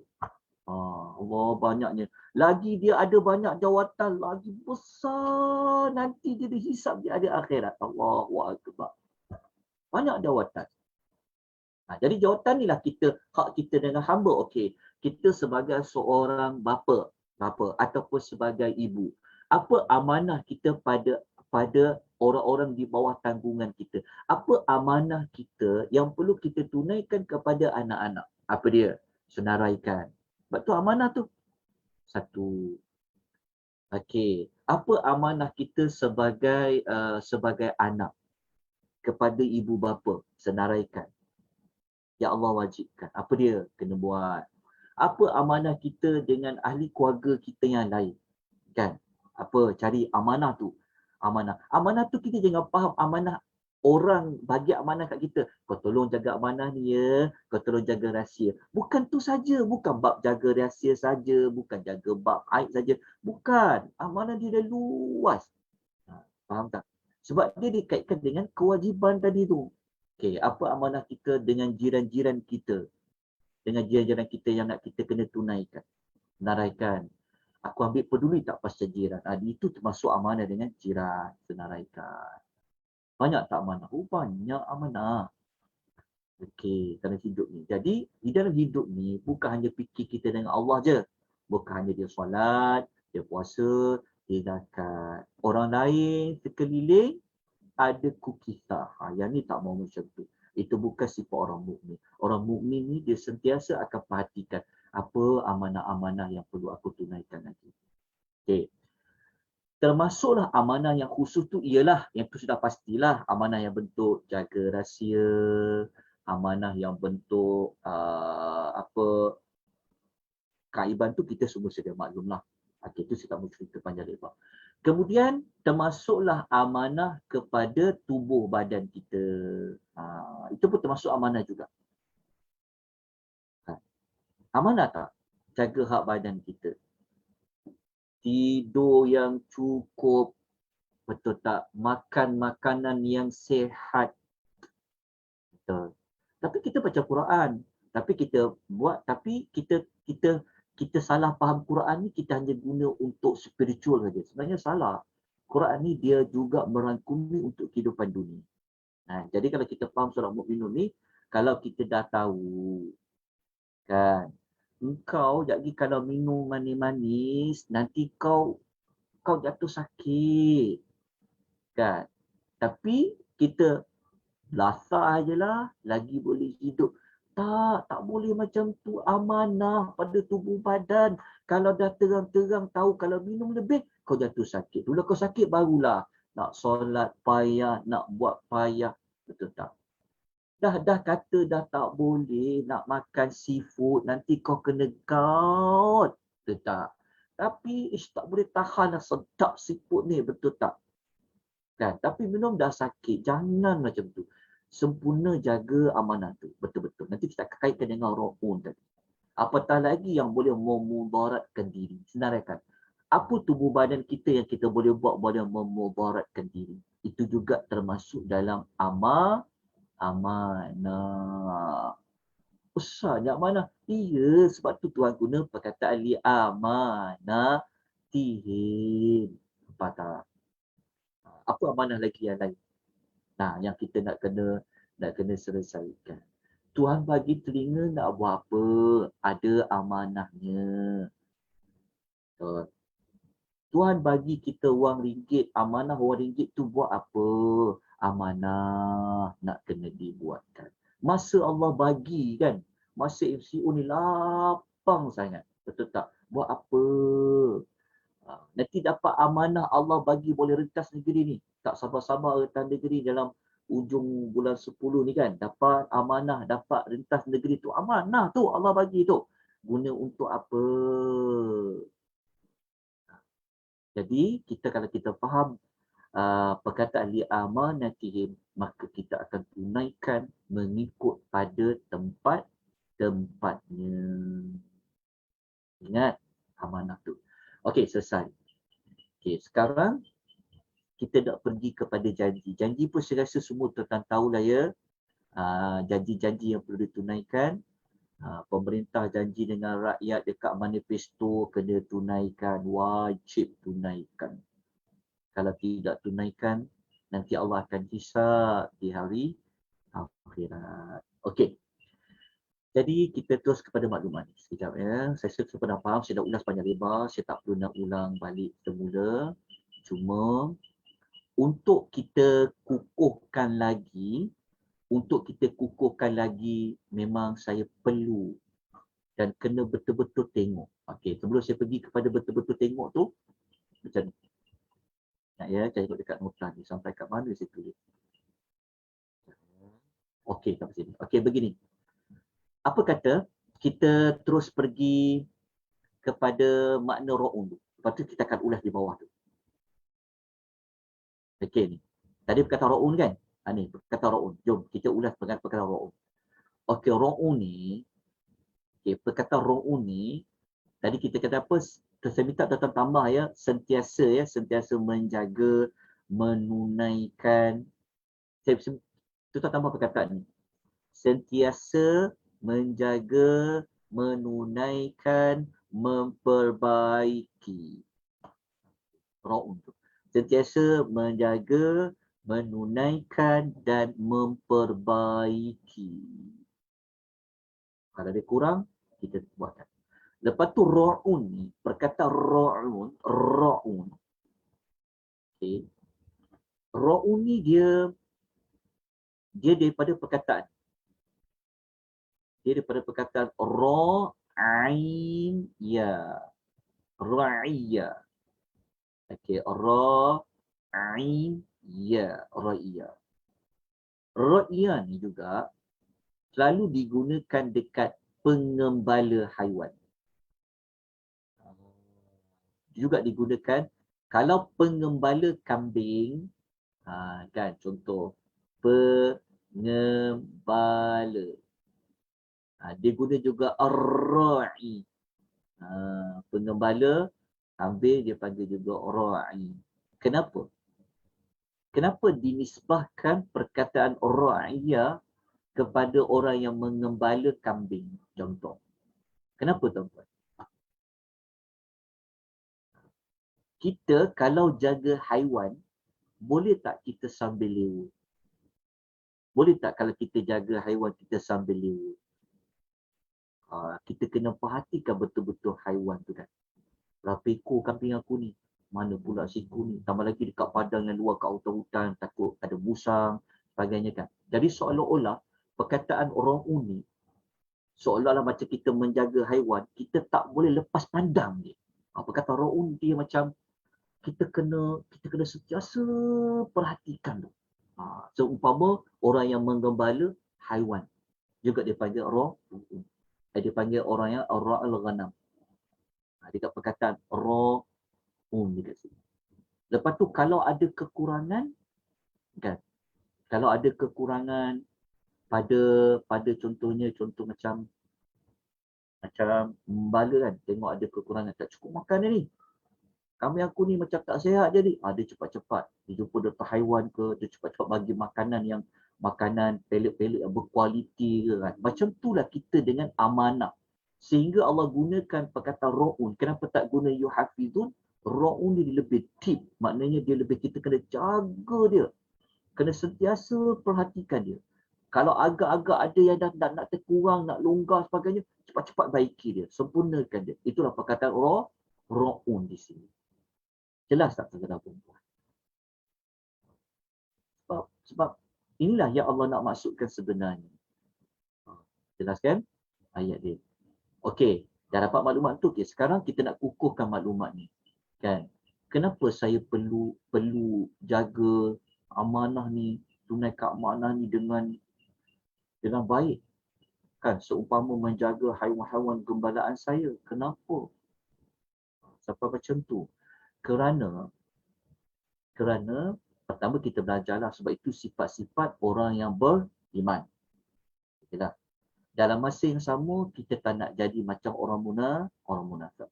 Allah banyaknya. Lagi dia ada banyak jawatan, lagi besar nanti dia dihisap di hari akhirat. Allahu Akbar. Banyak jawatan. Jadi jawatan inilah hak kita dengan hamba. Okey, kita sebagai seorang bapa ataupun sebagai ibu, apa amanah kita pada orang-orang di bawah tanggungan kita? Apa amanah kita yang perlu kita tunaikan kepada anak-anak? Apa dia? Senaraikan. Sebab tu amanah tu. Satu. Okey, apa amanah kita sebagai anak kepada ibu bapa? Senaraikan. Ya Allah wajibkan. Apa dia? Kena buat. Apa amanah kita dengan ahli keluarga kita yang lain? Kan? Apa? Cari amanah tu. Amanah. Amanah tu kita jangan faham amanah orang bagi amanah kat kita. Kau tolong jaga amanah ni ya. Kau tolong jaga rahsia. Bukan tu saja. Bukan bab jaga rahsia saja. Bukan jaga bab aib saja. Bukan. Amanah dia dah luas. Faham tak? Sebab dia dikaitkan dengan kewajipan tadi tu. Okey, apa amanah kita dengan jiran-jiran kita? Dengan jiran-jiran kita yang nak kita kena tunaikan. Senaraikan. Aku ambil peduli tak pasal jiran. Itu termasuk amanah dengan jiran. Senaraikan. Banyak tak amanah? Banyak amanah. Okey, dalam hidup ni. Jadi, di dalam hidup ni, bukan hanya fikir kita dengan Allah je. Bukan hanya dia solat, dia puasa, dia zakat. Orang lain sekeliling, ada kukisah. Yang ni tak mau macam tu. Itu bukan sifat orang mukmin. Orang mukmin ni dia sentiasa akan perhatikan apa amanah-amanah yang perlu aku tunaikan nanti. Okey. Termasuklah amanah yang khusus tu ialah, yang tu sudah pastilah, amanah yang bentuk jaga rahsia, amanah yang bentuk kaiban tu kita semua sedia maklumlah. Okey, itu saya tak mau cerita panjang lebar. Kemudian termasuklah amanah kepada tubuh badan kita. Itu pun termasuk amanah juga. Amanah tak? Jaga hak badan kita. Tidur yang cukup. Betul tak? Makan makanan yang sihat. Betul. Tapi kita baca Quran. Tapi kita salah faham Quran ni, kita hanya guna untuk spiritual saja. Sebenarnya salah. Quran ni dia juga merangkumi untuk kehidupan dunia. Jadi kalau kita faham surah Mukminun ni, kalau kita dah tahu kan, engkau jadi kalau minum manis-manis, nanti kau jatuh sakit. Kan? Tapi kita lasah ajalah, lagi boleh hidup. Tak boleh macam tu. Amanah pada tubuh badan. Kalau dah terang-terang tahu kalau minum lebih, kau jatuh sakit. Dulu kau sakit barulah nak solat payah, nak buat payah. Betul tak? Dah kata dah tak boleh nak makan seafood, nanti kau kena gout. Betul tak? Tapi tak boleh tahan lah, sedap siput ni, betul tak? Kan? Tapi minum dah sakit, jangan macam tu. Sempurna jaga amanah tu, betul-betul. Nanti kita kaitkan dengan ru'un tadi. Apatah lagi yang boleh memudaratkan diri. Senaraikan. Apa tubuh badan kita yang kita boleh buat boleh memudaratkan diri? Itu juga termasuk dalam amanah. Besarnya amanah. Iya, sebab tu Tuhan guna perkataan li amanah tihin. Nampak tak? Apa amanah lagi yang lain? Nah, yang kita nak kena selesaikan. Tuhan bagi telinga nak buat apa? Ada amanahnya. Tuhan bagi kita wang ringgit, amanah wang ringgit tu buat apa? Amanah nak kena dibuatkan. Masa Allah bagi kan, masa MCO ni lapang sangat. Betul tak? Buat apa? Nanti dapat amanah Allah bagi boleh rentas negeri ni. Tak sabar-sabar rentas negeri dalam ujung bulan 10 ni kan. Dapat amanah, dapat rentas negeri tu. Amanah tu Allah bagi tu. Guna untuk apa? Jadi kita kalau kita faham perkataan li amanatihim, maka kita akan tunaikan mengikut pada tempat-tempatnya. Ingat amanah tu. Okey, selesai. Okey, sekarang kita nak pergi kepada janji. Janji pun saya rasa semua tuan tahulah ya. Janji-janji yang perlu ditunaikan. Pemerintah janji dengan rakyat dekat manifesto kena tunaikan, wajib tunaikan. Kalau tidak tunaikan, nanti Allah akan hisab di hari akhirat. Okey. Jadi kita terus kepada maklumat ni sekejap ya. Saya rasa semua dah faham, saya dah ulas panjang lebar, saya tak perlu nak ulang balik semula. Cuma untuk kita kukuhkan lagi, memang saya perlu dan kena betul-betul tengok. Okey, sebelum saya pergi kepada betul-betul tengok tu, macam ni. Ya, saya tengok dekat nota ni sampai kat mana saya tulis. Okey, kat sini. Okey, begini. Apa kata kita terus pergi kepada makna ra'un tu. Lepas tu kita akan ulas di bawah tu. Okey ni. Tadi perkataan ra'un kan? Ni perkataan ra'un. Jom kita ulas perkataan ra'un. Okey, ra'un ni, perkataan ra'un ni, tadi kita kata apa? Saya minta tuan tambah ya, sentiasa menjaga, menunaikan. Tuan tambah perkataan ni. Sentiasa menjaga, menunaikan, memperbaiki. Ra'un tu. Sentiasa menjaga, menunaikan dan memperbaiki. Kalau ada kurang, kita buatkan. Lepas tu ra'un ni, perkataan ra'un. Okay. Ra'un ni dia daripada perkataan. Dia daripada perkataan ra'in ya. Ra'iyya. Okey, ra'in ya, ra'iyya. Ra'iyya ni juga selalu digunakan dekat pengembala haiwan. Juga digunakan kalau pengembala kambing, kan contoh pengembala. Dia guna juga ar-ra'i. Pengembala kambing dia panggil juga ra'i. Kenapa? Kenapa dinisbahkan perkataan ra'iyya kepada orang yang mengembala kambing? Contoh. Kenapa tuan-tuan? Kita kalau jaga haiwan, boleh tak kita sambil lewat? Boleh tak kalau kita jaga haiwan kita sambil lewat? Kita kena perhatikan betul-betul haiwan tu kan. Berapa ekor kambing aku ni? Mana pula siku ni? Tambah lagi dekat padang yang luar, kat hutan-hutan, takut ada musang, sebagainya kan. Jadi seolah-olah perkataan orang ni, seolah-olah macam kita menjaga haiwan, kita tak boleh lepas pandang dia. Perkataan orang dia macam kita kena sentiasa perhatikan tu. Seumpama orang yang menggembala haiwan, juga dia panggil dia panggil orang yang ra'al ghanam. Dekat perkataan ra'un dekat sini. Lepas tu kalau ada kekurangan, kan? Kalau ada kekurangan pada contohnya, contoh macam membala kan, tengok ada kekurangan, tak cukup makan ni. Kami aku ni macam tak sihat jadi. Dia cepat-cepat. Dia jumpa doktor haiwan ke, dia cepat-cepat bagi makanan pelet-pelet yang berkualiti ke kan. Macam itulah kita dengan amanah. Sehingga Allah gunakan perkataan ra'un. Kenapa tak guna yuhafizun? Ra'un dia lebih deep. Maknanya dia lebih, kita kena jaga dia. Kena sentiasa perhatikan dia. Kalau agak-agak ada yang dah nak terkurang, nak longgar sebagainya, cepat-cepat baiki dia. Sempurnakan dia. Itulah perkataan ra'un di sini. Jelas tak saudara perempuan? Sebab inilah yang Allah nak maksudkan sebenarnya. Jelas kan ayat dia? Okey, dah dapat maklumat tu. Okay, sekarang kita nak kukuhkan maklumat ni. Kan? Kenapa saya perlu jaga amanah ni, tunaikan amanah ni dengan baik? Kan, seumpama menjaga haiwan-haiwan gembalaan saya. Kenapa? Sampai macam tu. Kerana pertama kita belajarlah, sebab itu sifat-sifat orang yang beriman. Okeylah. Dalam masa yang sama kita tak nak jadi macam orang munafik.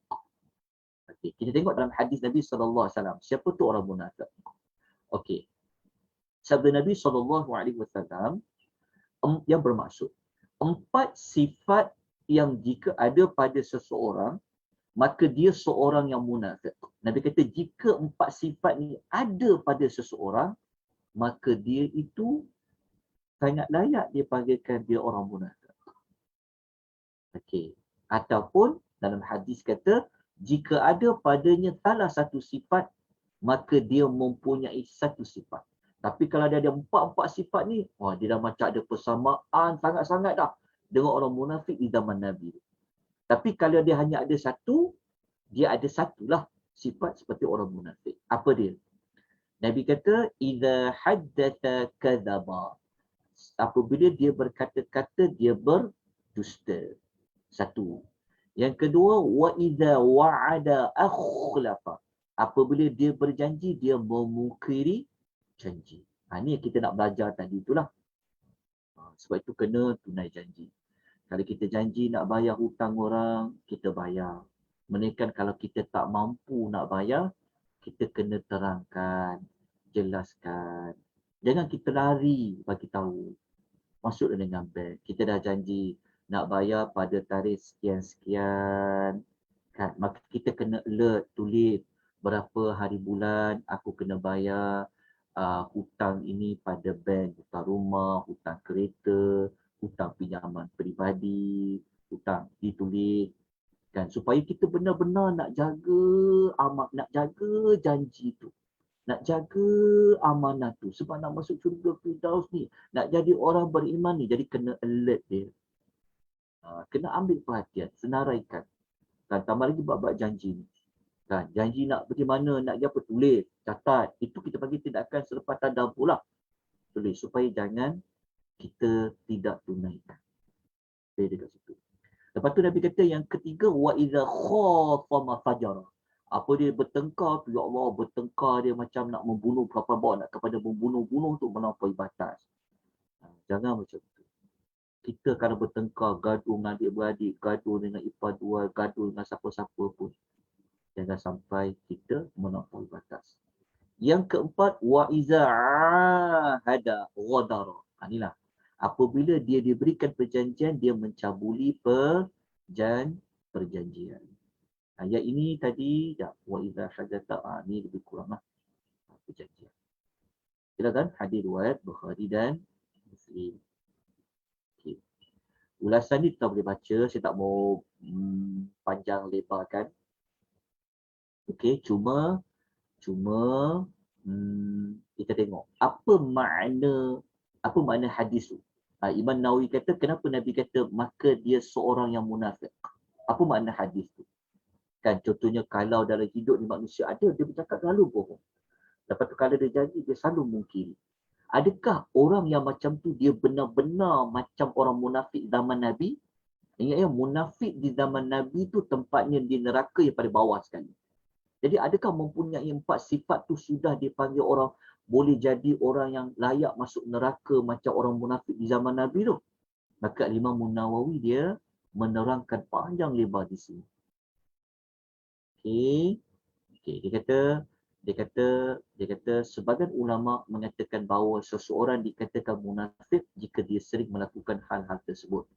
Okey, kita tengok dalam hadis Nabi SAW. Siapa tu orang munafik? Okey. Sabda Nabi SAW yang bermaksud 4 sifat yang jika ada pada seseorang, maka dia seorang yang munafik. Nabi kata jika 4 sifat ni ada pada seseorang, maka dia itu sangat layak dia panggilkan dia orang munafik. Okey. Ataupun dalam hadis kata jika ada padanya salah satu sifat, maka dia mempunyai satu sifat. Tapi kalau dia ada 4 sifat ni, dia dah macam ada persamaan sangat-sangat dah dengan orang munafik di zaman Nabi. Tapi kalau dia hanya ada satu, dia ada satulah sifat seperti orang munafik. Apa dia? Nabi kata, "Idza haddatha kadzaba." Apabila dia berkata-kata, dia berdusta. Satu. Yang kedua, wa idza wa'ada akhlafa. Apabila dia berjanji, dia memungkiri janji. Ini yang kita nak belajar tadi itulah. Sebab itu kena tunai janji. Kalau kita janji nak bayar hutang orang, kita bayar. Melainkan kalau kita tak mampu nak bayar, kita kena terangkan, jelaskan. Jangan kita lari bagi tahu. Masuklah dengan bank. Kita dah janji nak bayar pada tarikh sekian-sekian. Kan? Maka kita kena alert, tulis berapa hari bulan aku kena bayar hutang ini pada bank, hutang rumah, hutang kereta, hutang pinjaman peribadi, hutang ditulis. Kan? Supaya kita benar-benar nak jaga janji tu. Nak jaga amanah tu. Sebab nak masuk syurga Firdaus ni, nak jadi orang beriman ni, jadi kena alert dia. Kena ambil perhatian, senaraikan. Kan, tambah lagi buat janji ni. Kan, janji nak pergi mana, nak pergi apa, tulis, catat. Itu kita bagi tindakan selepas tadabbur lah. Tulis, supaya jangan kita tidak tunaikan. Dia dekat situ. Lepas tu Nabi kata yang ketiga, wa idza khatama fajara. Apa dia bertengkar tu, ya Allah, bertengkar dia macam nak membunuh, berapa bawa nak kepada membunuh-bunuh tu melampaui batas. Jangan macam tu. Kita kalau bertengkar, gaduh dengan adik-beradik, gaduh dengan ipar dua, gaduh dengan siapa-siapa pun, jangan sampai kita melampaui batas. Yang keempat, wa iza ahada ghadara. Inilah. Apabila dia diberikan perjanjian, dia mencabuli perjanjian. Ayat ini tadi, wa iza hadatha, ini lebih kurang lah perjanjian. Silakan, hadis riwayat Bukhari dan Muslim. Okay. Ulasan ni kita boleh baca, saya tak mau panjang lebarkan. Okey, cuma kita tengok apa makna hadis tu. Imam Nawawi kata kenapa Nabi kata maka dia seorang yang munafik. Apa makna hadis tu? Kan contohnya kalau dalam hidup ni manusia ada dia bercakap selalu bohong. Lepas tu kalau dia janji dia selalu mungkiri. Adakah orang yang macam tu dia benar-benar macam orang munafik zaman Nabi? Ingat ya, munafik di zaman Nabi tu tempatnya di neraka yang paling bawah sekali. Jadi adakah mempunyai 4 sifat tu sudah dipanggil orang boleh jadi orang yang layak masuk neraka macam orang munafik di zaman Nabi tu? Maka Imam Nawawi dia menerangkan panjang lebar di sini. Okey. Okey, dia kata sebagian ulama mengatakan bahawa seseorang dikatakan munafik jika dia sering melakukan hal-hal tersebut.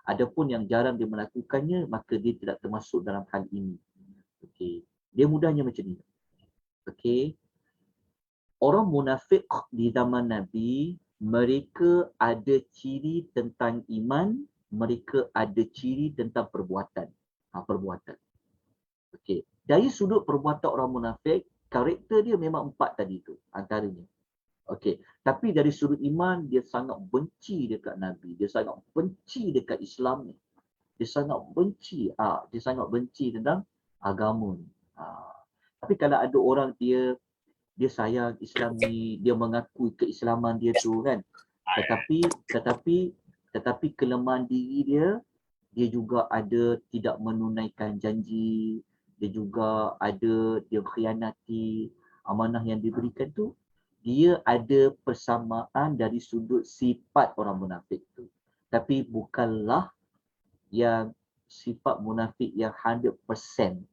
Adapun yang jarang dia melakukannya, maka dia tidak termasuk dalam hal ini. Okey. Dia mudahnya macam ni. Okey. Orang munafik di zaman Nabi, mereka ada ciri tentang iman, mereka ada ciri tentang perbuatan. Perbuatan. Okey. Dari sudut perbuatan orang munafik, karakter dia memang 4 tadi tu antaranya. Okey. Tapi dari sudut iman, dia sangat benci dekat Nabi, dia sangat benci dekat Islam ni. Dia sangat benci, dia sangat benci tentang agama ni. Tapi kalau ada orang dia sayang Islam ni, dia mengakui keislaman dia tu kan. Tetapi kelemahan diri dia juga ada tidak menunaikan janji, dia juga ada dia khianati amanah yang diberikan tu. Dia ada persamaan dari sudut sifat orang munafik tu. Tapi bukanlah yang sifat munafik yang 100%,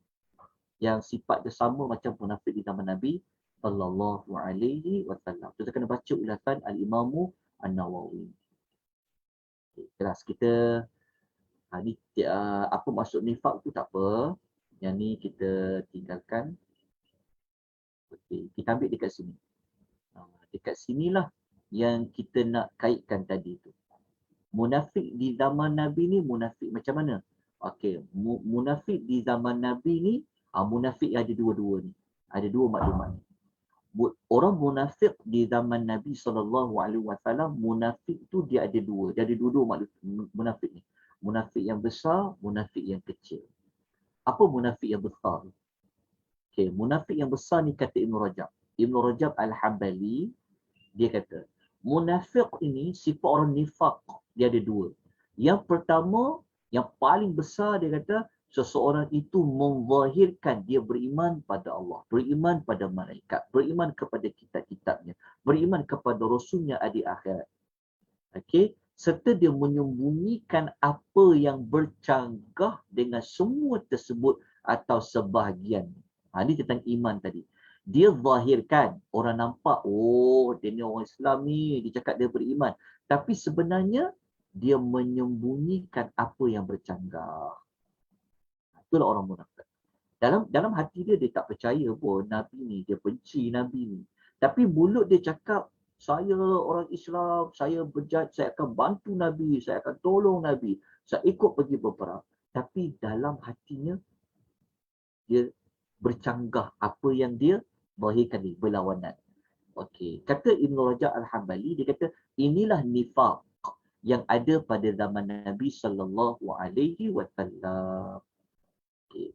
yang sifat dia sama macam munafik di zaman Nabi sallallahu alaihi wasallam. Kita kena baca ulasan Al-Imam An-Nawawi. Kelas kita ni apa maksud nifak tu tak apa. Yang ni kita tinggalkan. Okey, kita ambil dekat sini. Dekat sinilah yang kita nak kaitkan tadi tu. Munafik di zaman Nabi ni munafik macam mana? Okey, munafik di zaman Nabi ni, munafik ada dua-dua ni. Ada dua maklumat ni. Orang munafik di zaman Nabi SAW, munafik tu dia ada dua. Dia ada dua munafik ni. Munafik yang besar, munafik yang kecil. Apa munafik yang besar? Okey, munafik yang besar ni kata Ibn Rajab. Ibn Rajab Al-Hambali, dia kata, munafik ini sifat orang nifak, dia ada dua. Yang pertama, yang paling besar dia kata, seseorang itu menzahirkan dia beriman pada Allah, beriman pada malaikat, beriman kepada kitab-kitabnya, beriman kepada rasulnya di akhirat. Okey, serta dia menyembunyikan apa yang bercanggah dengan semua tersebut atau sebahagian. Ini tentang iman tadi. Dia zahirkan, orang nampak, dia ni orang Islam ni, dia cakap dia beriman. Tapi sebenarnya, dia menyembunyikan apa yang bercanggah. Itulah orang munafik. Dalam hati dia tak percaya pun Nabi ni, dia benci Nabi ni. Tapi mulut dia cakap, saya orang Islam, saya saya akan bantu Nabi, saya akan tolong Nabi, saya ikut pergi berperang. Tapi dalam hatinya, dia bercanggah apa yang dia zahirkan ni, berlawanan. Okey, kata Ibn Rajab Al-Hambali, dia kata inilah nifaq yang ada pada zaman Nabi sallallahu alaihi wasallam. Okey.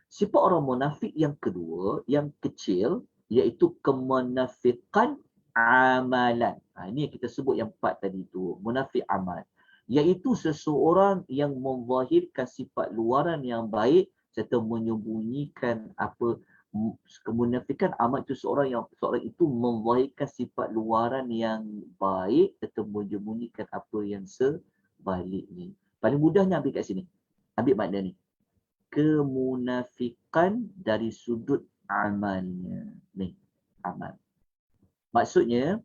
Sifat orang munafik yang kedua, yang kecil, iaitu kemunafikan amalan. Ini yang kita sebut yang 4 tadi tu, munafik amal. Iaitu seseorang yang menzahirkan sifat luaran yang baik serta menyembunyikan apa kemunafikan amal itu seorang itu menzahirkan sifat luaran yang baik serta menyembunyikan apa yang sebaliknya. Paling mudahnya ambil kat sini. Ambil makna ni. Kemunafikan dari sudut amalnya. Ni, amal. Maksudnya,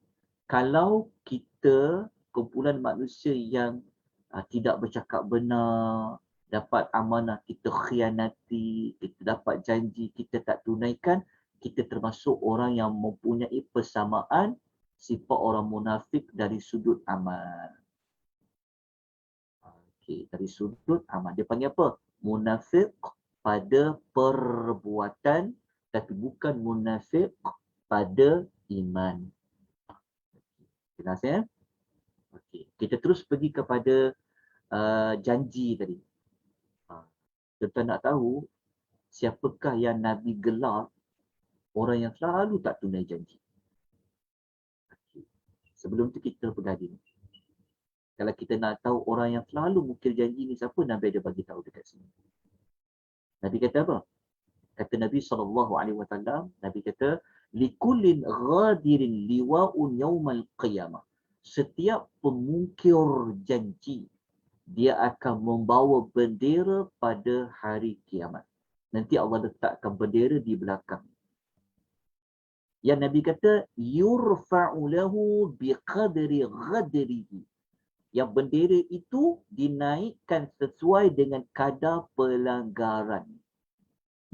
kalau kita kumpulan manusia yang tidak bercakap benar, dapat amanah kita khianati, kita dapat janji kita tak tunaikan, kita termasuk orang yang mempunyai persamaan sifat orang munafik dari sudut amal. Okey, dari sudut amal. Dia panggil apa? Munafik pada perbuatan, tapi bukan munafik pada iman. Jelas ya? Okey, kita terus pergi kepada janji tadi. Kita nak tahu siapakah yang Nabi gelar orang yang selalu tak tunai janji. Okay. Sebelum tu kita bergaduh. Kalau kita nak tahu orang yang selalu mungkir janji ni siapa, Nabi ada bagi tahu dekat sini. Nabi kata apa? Kata Nabi SAW, Nabi kata, likullin ghadirin liwa'un yawmal qiyamah. Setiap pemungkir janji, dia akan membawa bendera pada hari kiamat. Nanti Allah letakkan bendera di belakang. Yang Nabi kata, yurfa'u lahu biqadri ghadrihi. Yang bendera itu dinaikkan sesuai dengan kadar pelanggaran.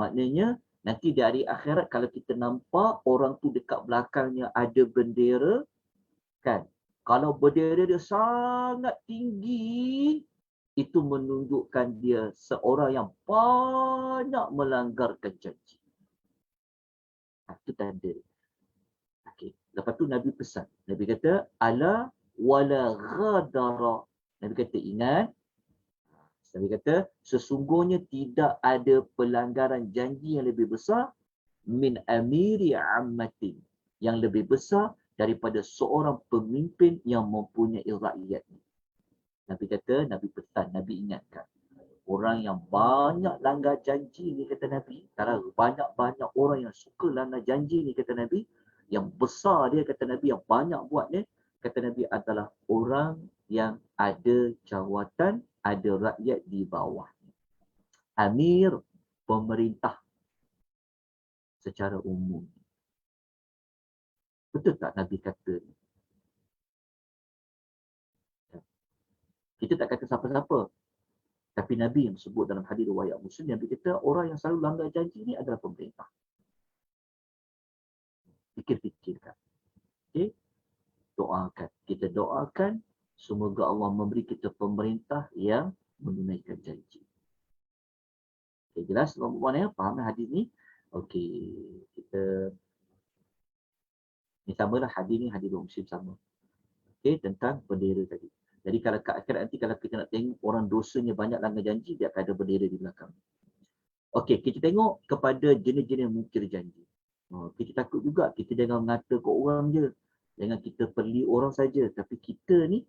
Maknanya, nanti di hari akhirat kalau kita nampak orang tu dekat belakangnya ada bendera, kan? Kalau bendera dia sangat tinggi, itu menunjukkan dia seorang yang banyak melanggarkan janji. Itu tanda. Okay. Lepas tu Nabi pesan. Nabi kata, ala wala ghadara. Nabi kata, ingat. Nabi kata, sesungguhnya tidak ada pelanggaran janji yang lebih besar min amiri ammatin. Yang lebih besar daripada seorang pemimpin yang mempunyai rakyat. Nabi kata, Nabi pesan, Nabi ingatkan. Orang yang banyak langgar janji ni, kata Nabi. Kalau banyak-banyak orang yang suka langgar janji ni, kata Nabi. Yang besar dia, kata Nabi, yang banyak buat ni, kata Nabi adalah orang yang ada jawatan, ada rakyat di bawah. Amir, pemerintah secara umum. Betul tak Nabi kata ni? Kita tak kata siapa-siapa. Tapi Nabi yang sebut dalam hadis riwayat Muslim, Nabi kata orang yang selalu langgar janji ni adalah pemerintah. Fikir-fikirkan. Okay? Doakan. Kita doakan semoga Allah memberi kita pemerintah yang menunaikan janji. Okay, jelas tuan-tuan ya? Faham hadis ni? Okey, kita ni samalah hadis ni, hadis Muslim sama. Okey, tentang bendera tadi. Jadi kalau kat akhirat nanti kalau kita nak tengok orang dosanya banyak langgar janji, dia akan ada bendera di belakang. Okey, kita tengok kepada jenis-jenis mungkir janji. Kita takut juga, kita jangan mengata ke orang je. Jangan kita perli orang saja. Tapi kita ni,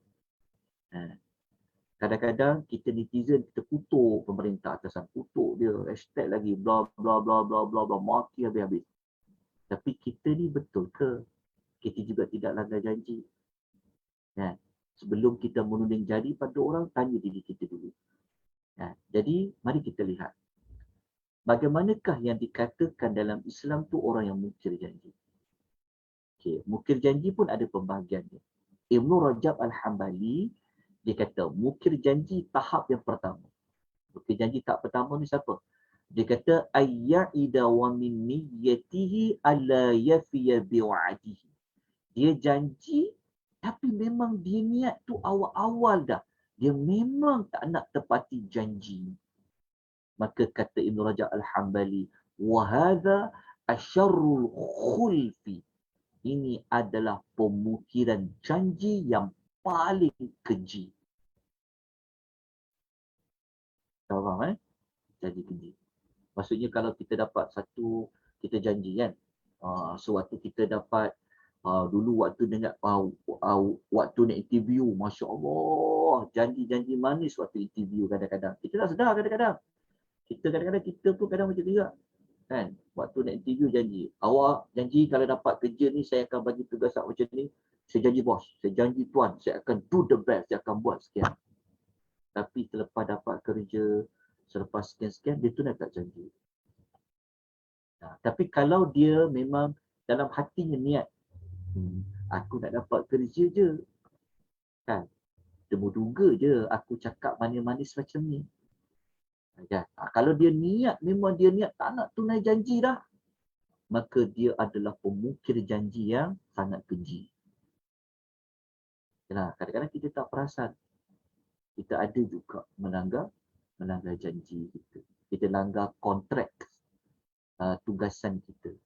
kadang-kadang kita netizen, kita kutuk pemerintah atasan, kutuk dia, hashtag lagi, bla bla bla bla bla bla, maki habis-habis. Tapi kita ni betul ke? Kita juga tidak langgar janji. Sebelum kita menuding jari pada orang, tanya diri kita dulu. Jadi, mari kita lihat. Bagaimanakah yang dikatakan dalam Islam tu orang yang mungkir janji? Okay. Mungkir janji pun ada pembahagiannya. Ibn Rajab Al-Hambali, dia kata, mungkir janji tahap yang pertama. Mungkir janji tahap pertama ni siapa? Dia kata, ayya'ida wa min niyyatihi alla yafiya biwa'adihi. Dia janji, tapi memang dia niat tu awal-awal dah. Dia memang tak nak tepati janji. Maka kata Ibn Rajab Al-Hambali, wahadha asyarrul khulfi. Ini adalah pemukiran janji yang paling keji. Tahu faham Janji keji. Maksudnya kalau kita dapat satu, kita janji kan. Sewaktu kita dapat, dulu waktu dengar, waktu nak interview, Masya Allah, janji-janji manis waktu interview kadang-kadang. Kita tak sedar kadang-kadang. Kita pun kadang macam juga. Kan? Waktu nak interview janji. Awak janji kalau dapat kerja ni, saya akan bagi tugas macam ni. Saya janji bos, saya janji tuan, saya akan do the best, saya akan buat sekian. Tapi selepas dapat kerja, selepas sekian-sekian, dia tu nak tak janji. Tapi kalau dia memang dalam hatinya niat, aku nak dapat kerja je. Kan? Temu-duga je aku cakap manis-manis macam ni. Kalau dia niat, memang dia niat tak nak tunai janji dah, maka dia adalah pemukir janji yang sangat keji. Kadang-kadang kita tak perasan. Kita ada juga melanggar janji kita. Kita langgar kontrak tugasan kita.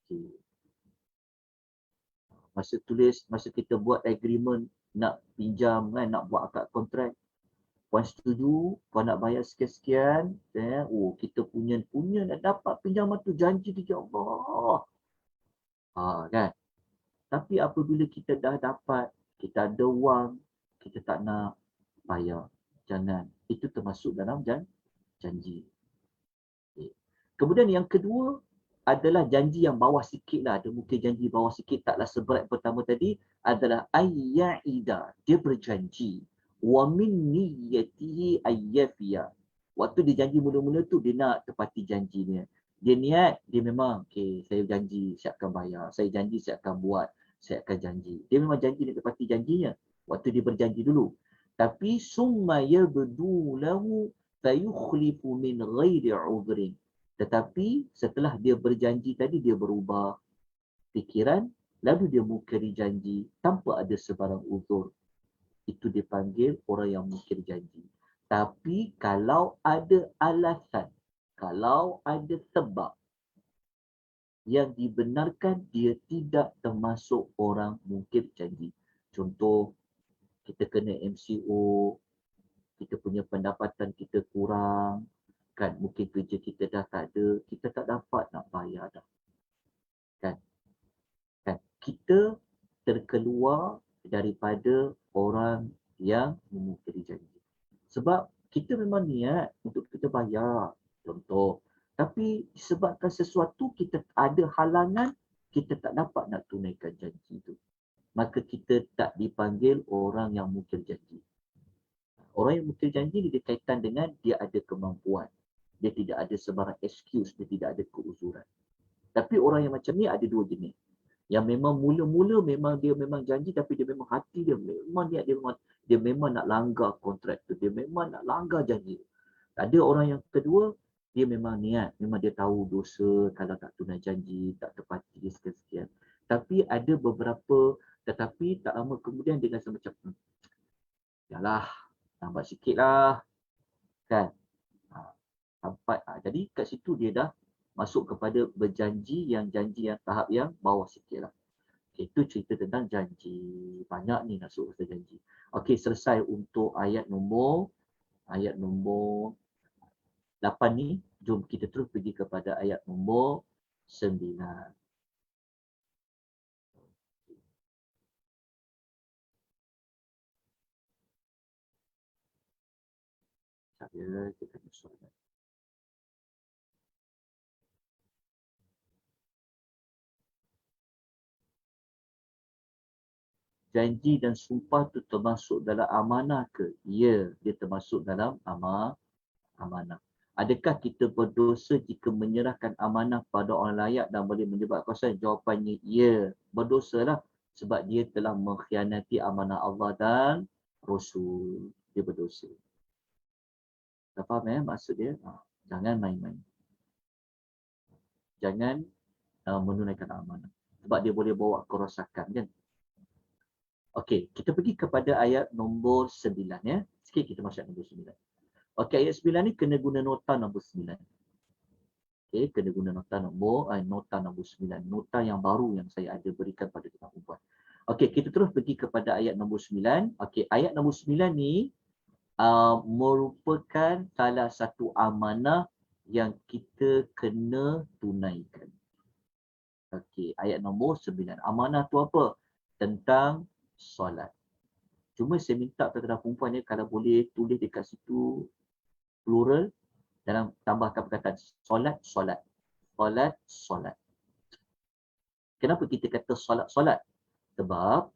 Okay. Masa kita buat agreement nak pinjam kan, nak buat akad kontrak, puan setuju, puan nak bayar sekian-sekian, kita punya nak dapat pinjaman tu, janji dia Allah. Kan? Tapi apabila kita dah dapat, kita ada wang, kita tak nak bayar. Jangan. Itu termasuk dalam janji. Okay. Kemudian yang kedua adalah janji yang bawah sikit lah. Ada mungkin janji bawah sikit taklah seberat pertama tadi adalah ayya'ida. Dia berjanji. Wa min niyyatihi ayyafiya. Waktu dia janji mula-mula tu dia nak tepati janjinya. Dia niat, dia memang okay, saya janji saya akan bayar. Saya janji saya akan buat. Saya akan janji. Dia memang janji dia tepati janjinya. Waktu dia berjanji dulu. Tapi summa yabdu lahu fayukhlifu min ghairi udhrin. Tetapi setelah dia berjanji tadi, dia berubah fikiran, lalu dia mungkiri janji tanpa ada sebarang uzur. Itu dipanggil orang yang mungkir janji. Tapi kalau ada alasan, kalau ada sebab yang dibenarkan, dia tidak termasuk orang mungkir janji. Contoh, kita kena MCO, kita punya pendapatan kita kurang, kan mungkin kerja kita dah tak ada, kita tak dapat nak bayar dah. Kan kita terkeluar daripada orang yang memungkiri janji. Sebab kita memang niat untuk kita bayar, contoh. Tapi disebabkan sesuatu kita ada halangan, kita tak dapat nak tunaikan janji itu. Maka kita tak dipanggil orang yang mungkir janji. Orang yang mungkir janji dia kaitan dengan dia ada kemampuan. Dia tidak ada sebarang excuse, dia tidak ada keuzuran. Tapi orang yang macam ni ada dua jenis. Yang memang mula-mula memang dia memang janji tapi dia memang hati dia memang niat dia memang nak langgar kontrak tu, dia memang nak langgar janji. Ada orang yang kedua, dia memang niat, memang dia tahu dosa kalau tak tunai janji, tak tepati sekian-sekian. Tapi ada beberapa, tetapi tak lama kemudian dia rasa macam yalah, lambat sikit lah. Kan? Sampai, jadi kat situ dia dah masuk kepada berjanji yang tahap yang bawah sikit lah. Okay, itu cerita tentang janji. Banyak ni nak suruh janji. Okey, selesai untuk ayat nombor 8 ni. Jom kita terus pergi kepada ayat nombor 9. Saya kita kena soalan. Janji dan sumpah tu termasuk dalam amanah ke? Ya, dia termasuk dalam amanah. Adakah kita berdosa jika menyerahkan amanah pada orang layak dan boleh menyebabkan kosong? Jawapannya ya, berdosalah sebab dia telah mengkhianati amanah Allah dan Rasul. Dia berdosa. Tak faham maksud dia? Jangan main-main. Jangan menunaikan amanah. Sebab dia boleh bawa kerosakan kan? Okey, kita pergi kepada ayat nombor 9 ya. Sikit kita masuk ayat nombor 9. Okey, ayat 9 ni kena guna nota nombor 9. Okey, kena guna nota nombor 9. Nota yang baru yang saya ada berikan pada tuan perempuan. Okey, kita terus pergi kepada ayat nombor 9. Okey, ayat nombor 9 ni merupakan salah satu amanah yang kita kena tunaikan. Okey, ayat nombor 9. Amanah tu apa? Tentang solat. Cuma saya minta kepada perempuan ni kalau boleh tulis dekat situ plural dalam tambahkan perkataan solat, solat. Solat, solat. Kenapa kita kata solat, solat? Sebab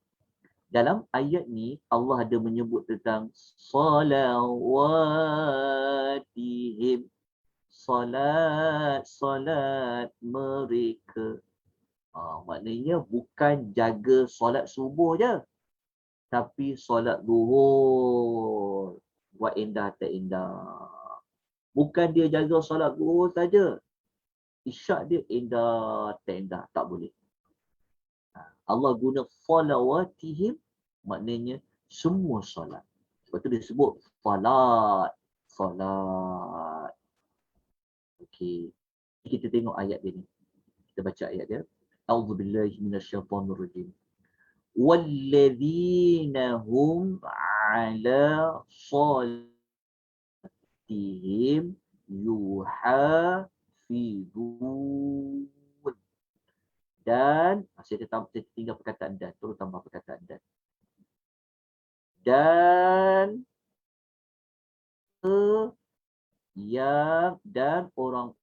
dalam ayat ni Allah ada menyebut tentang salawatihim. Solat, solat mereka. Maknanya bukan jaga solat subuh je. Tapi solat zuhur. Buat indah tak indah. Bukan dia jaga solat zuhur saja. Isyak dia indah tak indah. Tak boleh. Allah guna salawatihim. Maknanya semua solat. Sebab tu dia sebut salat. Salat. Okey. Kita tengok ayat dia ni. Kita baca ayat dia. A'udzubillahi minasyaitonirrajim. وَالَّذِينَ هُمْ عَلَى صَلَاتِهِمْ يُحَافِظُونَ. Dan saya tinggal perkataan dan, terus tambah perkataan dan. dan dan orang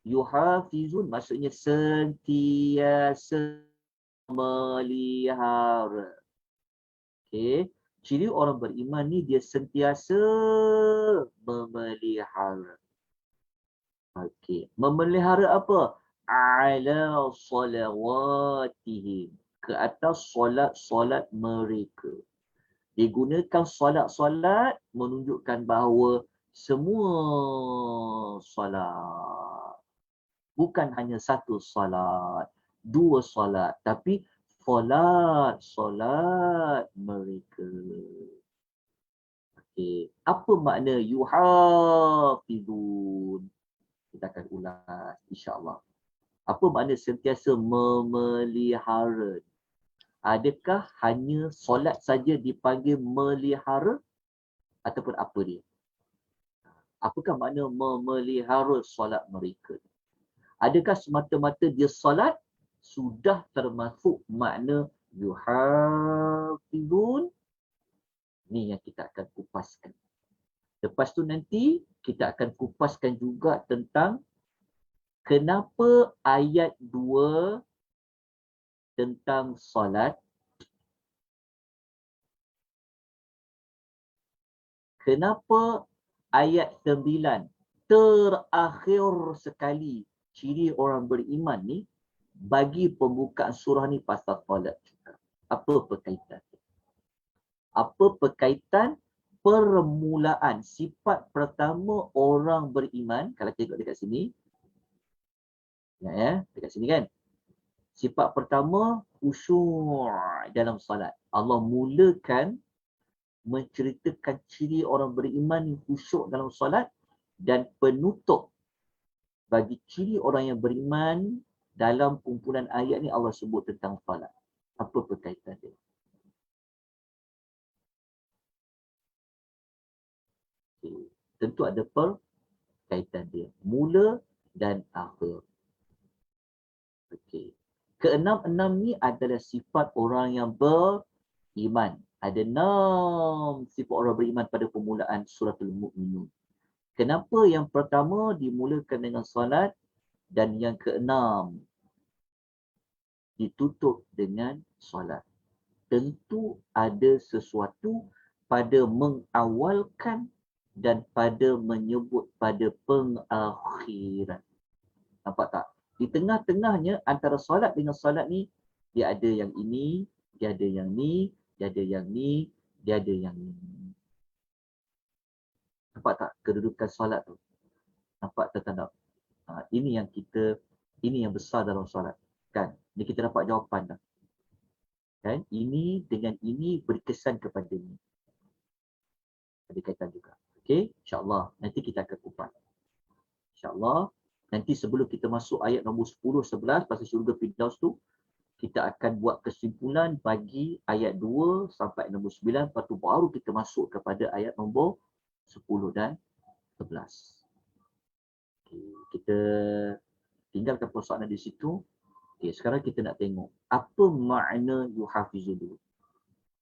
yuhafizun maksudnya sentiasa melihara. Okey, ciri orang beriman ni dia sentiasa memelihara. Okey, memelihara apa? Ala salawatihim, ke atas solat-solat mereka. Digunakan solat-solat menunjukkan bahawa semua solat. Bukan hanya satu solat, dua solat, tapi solat mereka. Okey, apa makna yuhafizun? Kita akan ulas insya-Allah. Apa makna sentiasa memelihara? Adakah hanya solat saja dipanggil melihara ataupun apa dia? Apakah makna memelihara solat mereka? Adakah semata-mata dia solat sudah termasuk makna yuhafizun? Ni yang kita akan kupaskan. Lepas tu nanti kita akan kupaskan juga tentang kenapa ayat 2 tentang solat, kenapa ayat 9 terakhir sekali ciri orang beriman ni bagi pembukaan surah ni pasal solat juga. Apa berkaitan? Apa berkaitan permulaan sifat pertama orang beriman? Kalau tengok dekat sini, dekat sini kan. Sifat pertama khusyuk dalam solat. Allah mulakan menceritakan ciri orang beriman yang khusyuk dalam solat dan penutup bagi ciri orang yang beriman dalam kumpulan ayat ni Allah sebut tentang solat. Apa berkaitan dia? Okay. Tentu ada perkaitan dia. Mula dan akhir. Okey. Keenam-enam ni adalah sifat orang yang beriman. Ada 6 sifat orang beriman pada permulaan suratul Mu'minun. Kenapa yang pertama dimulakan dengan solat dan yang keenam ditutup dengan solat? Tentu ada sesuatu pada mengawalkan dan pada menyebut pada pengakhiran. Nampak tak? Di tengah-tengahnya antara solat dengan solat ni, dia ada yang ini, dia ada yang ni, dia ada yang ni, dia ada yang ni. Nampak tak kedudukan solat tu? Nampak tak? Ini yang besar dalam solat. Kan? Ni kita dapat jawapan dah. Kan? Ini dengan ini berkesan kepada ni. Ada kaitan juga. Okey? InsyaAllah. Nanti kita akan kupas. InsyaAllah. Nanti sebelum kita masuk ayat nombor 10, 11 pasal syurga Firdaus tu, kita akan buat kesimpulan bagi ayat 2 sampai nombor 9. Lepas tu baru kita masuk kepada ayat nombor 10 dan 11. Okay, kita tinggalkan persoalan di situ. Okay, sekarang kita nak tengok apa makna yuhafizun dulu.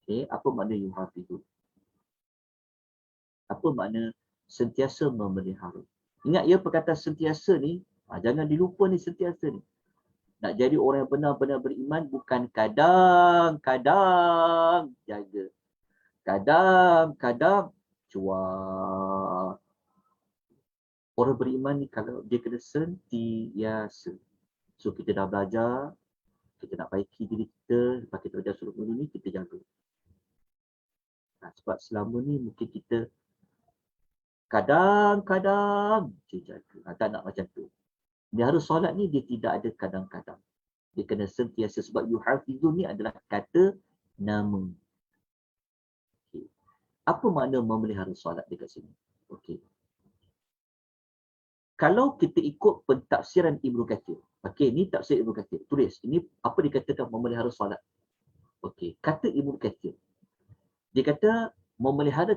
Okay, apa makna yuhafizun? Apa makna sentiasa memelihara? Ingat ya perkataan sentiasa ni, jangan dilupa ni sentiasa ni. Nak jadi orang yang benar-benar beriman bukan kadang-kadang jaga. Kadang-kadang cuak. Orang beriman ni kalau dia kena sentiasa. So kita dah belajar, kita nak baiki diri kita, lepas kita belajar surah dulu ni, kita jaga. Sebab selama ni mungkin kita kadang-kadang dia jaga. Tak nak macam tu. Dia harus solat ni dia tidak ada kadang-kadang. Dia kena sentiasa sebab yuhafizun ni adalah kata nama. Okay. Apa makna memelihara solat dekat sini? Okey. Kalau kita ikut pentafsiran Ibnu Katsir. Okey, ni tafsir Ibnu Katsir. Tulis, ini apa dikatakan memelihara solat. Okey, kata Ibnu Katsir. Dia kata memelihara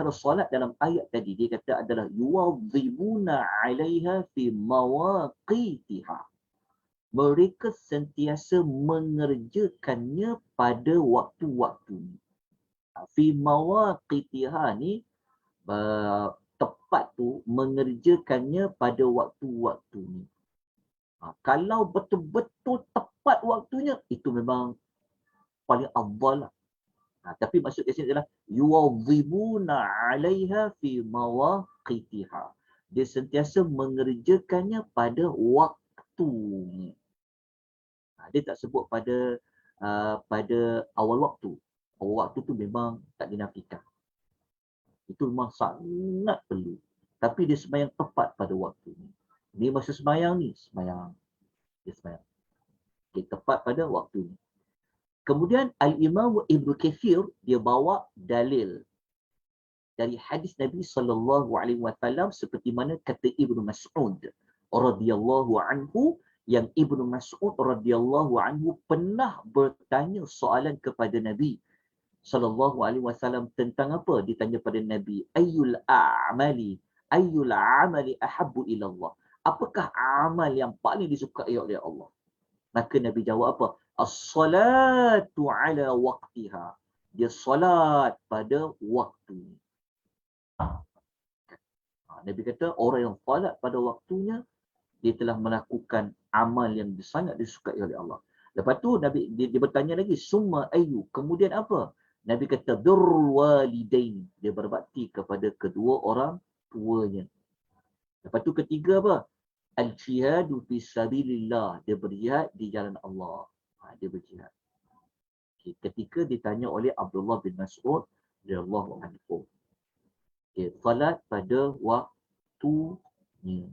solat dalam ayat tadi, dia kata adalah yuwadhibuna 'alaiha fi mawaqitiha. mereka sentiasa mengerjakannya pada waktu-waktu. Fi mawaqitiha ni tepat tu mengerjakannya pada waktu-waktu ni. Kalau betul-betul tepat waktunya, itu memang paling afdal lah. Tapi maksud di sini adalah yuwadhibuna 'alaiha fi mawaqitiha. Dia sentiasa mengerjakannya pada waktunya. Dia tak sebut pada awal waktu. Awal waktu tu memang tak dinafikan. Itu memang sangat perlu. Tapi dia sembahyang tepat pada waktunya. Ni masa sembahyang ni, sembahyang. Dia sembahyang. Okay, tepat pada waktunya. Kemudian Al-Imam Ibn Kathir dia bawa dalil dari hadis Nabi SAW seperti mana kata Ibnu Mas'ud radhiyallahu anhu, yang Ibnu Mas'ud radhiyallahu anhu pernah bertanya soalan kepada Nabi SAW tentang apa? Ditanya pada Nabi, ayyul amali ahabbu ila Allah. Apakah amal yang paling disukai oleh Allah? Maka Nabi jawab apa? As-salatu ala waqtiha. Dia solat pada waktunya. Nabi kata orang yang solat pada waktunya, dia telah melakukan amal yang sangat disukai oleh Allah. Lepas tu Nabi dia bertanya lagi, summa ayyu, kemudian apa? Nabi kata birrul walidain, dia berbakti kepada kedua orang tuanya. Lepas tu ketiga apa? Al-jihadu fi sabilillah, dia berjihad di jalan Allah. Dia berjihad. Okay. Ketika ditanya oleh Abdullah bin Mas'ud radhiyallahu anhu. Okay. Salat pada waktunya.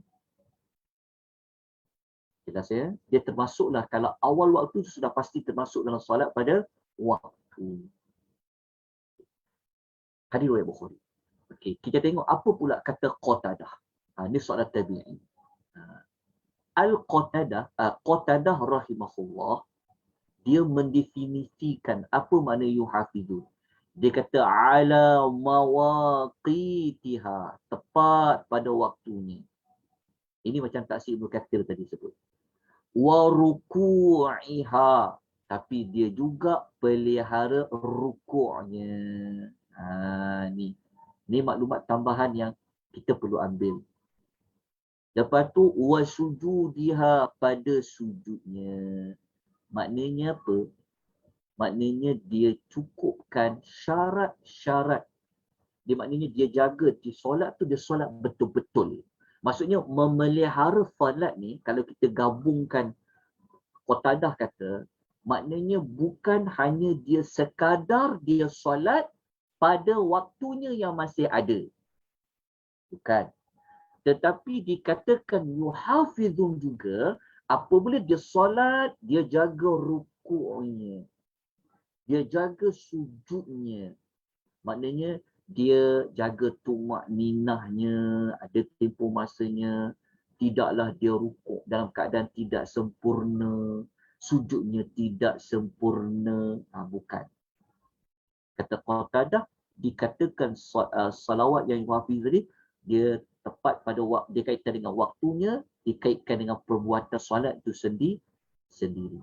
Jelas ya? Dia termasuklah, kalau awal waktu itu sudah pasti termasuk dalam solat pada waktu. Hadis riwayat Bukhari. Okey, kita tengok apa pula kata Qatadah. Ini soalan tabi'i. Qatadah rahimahullah, dia mendefinisikan apa makna yuhafizun. Dia kata ala mawaqitiha, tepat pada waktunya. Ini macam taksir Ibnu Katsir tadi sebut. Wa ruku'iha, tapi dia juga pelihara rukuknya. Ni maklumat tambahan yang kita perlu ambil. Lepas tu wa sujudiha, pada sujudnya. Maknanya apa? Maknanya dia cukupkan syarat-syarat. Dia maknanya dia jaga di solat tu, dia solat betul-betul. Maksudnya memelihara solat ni, kalau kita gabungkan, Qatadah kata, maknanya bukan hanya dia sekadar dia solat pada waktunya yang masih ada. Bukan. Tetapi dikatakan yuhafizun juga, apabila dia solat, dia jaga rukuknya. Dia jaga sujudnya. Maknanya dia jaga tumakninahnya, ada tempoh masanya. Tidaklah dia rukuk dalam keadaan tidak sempurna. Sujudnya tidak sempurna. Bukan. Kata Qatadah, dikatakan salawat yang yuhafiz tadi, dia tepat pada waktu, dia kaitkan dengan waktunya, dikaitkan dengan perbuatan solat itu sendiri.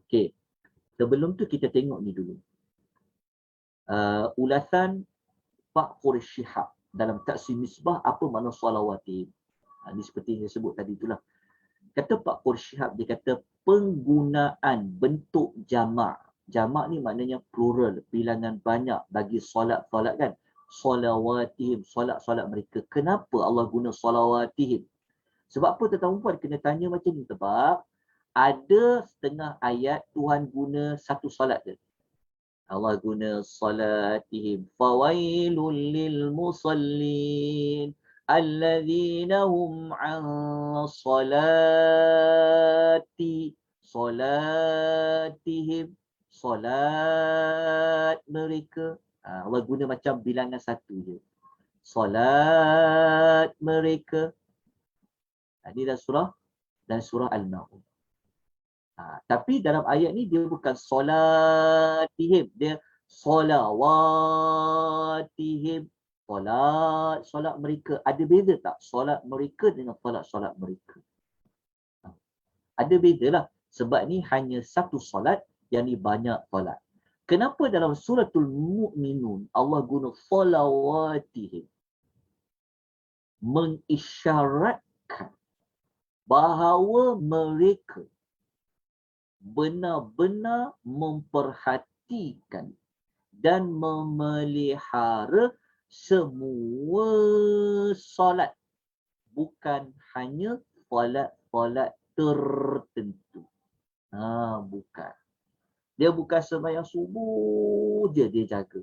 Okey. Sebelum tu kita tengok ni dulu. Ulasan Pak Quraish Shihab dalam Taksir Misbah, apa makna salawatihim. Ini seperti yang saya sebut tadi itulah. Kata Pak Quraish Shihab, dia kata penggunaan bentuk jamak. Jamak ni maknanya plural, bilangan banyak bagi solat-solat kan. Salawatihim, solat-solat mereka. Kenapa Allah guna salawatihim? Sebab apa tuan-tuan puan kena tanya macam ni? Sebab ada setengah ayat Tuhan guna satu solat je. Allah guna salatihim fawailul lil musallin alladzina hum an salatihim, salat mereka. Allah guna macam bilangan satu je. Salat mereka. Ini dan surah Al-Maun. Tapi dalam ayat ni dia bukan solatihim, dia solawatihim. Solat mereka. Ada beza tak solat mereka dengan solat mereka? Ada bezalah. Sebab ni hanya satu solat, yang ni banyak solat. Kenapa dalam suratul Mu'minun Allah guna salawatihim? Mengisyaratkan bahawa mereka benar-benar memperhatikan dan memelihara semua solat, bukan hanya solat-solat tertentu. Bukan. Dia bukan sembahyang subuh je dia jaga.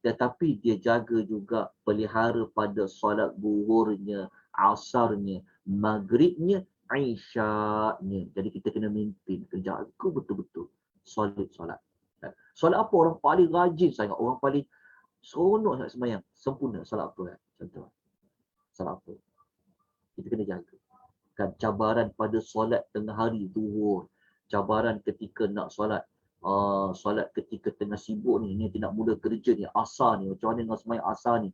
Tetapi dia jaga juga, pelihara pada solat zuhurnya, asarnya, maghribnya, isya'nya. Jadi kita kena maintain, kena jaga betul-betul solid solat. Solat apa orang paling rajin sangat, orang paling seronok sangat sembahyang, sempurna solat apa kan? Contoh. Solat apa? Kita kena jaga. Kan cabaran pada solat tengah hari zuhur, cabaran ketika nak solat solat ketika tengah sibuk ni dia nak mula kerja ni, asar ni, macam mana nak sembahyang asar ni,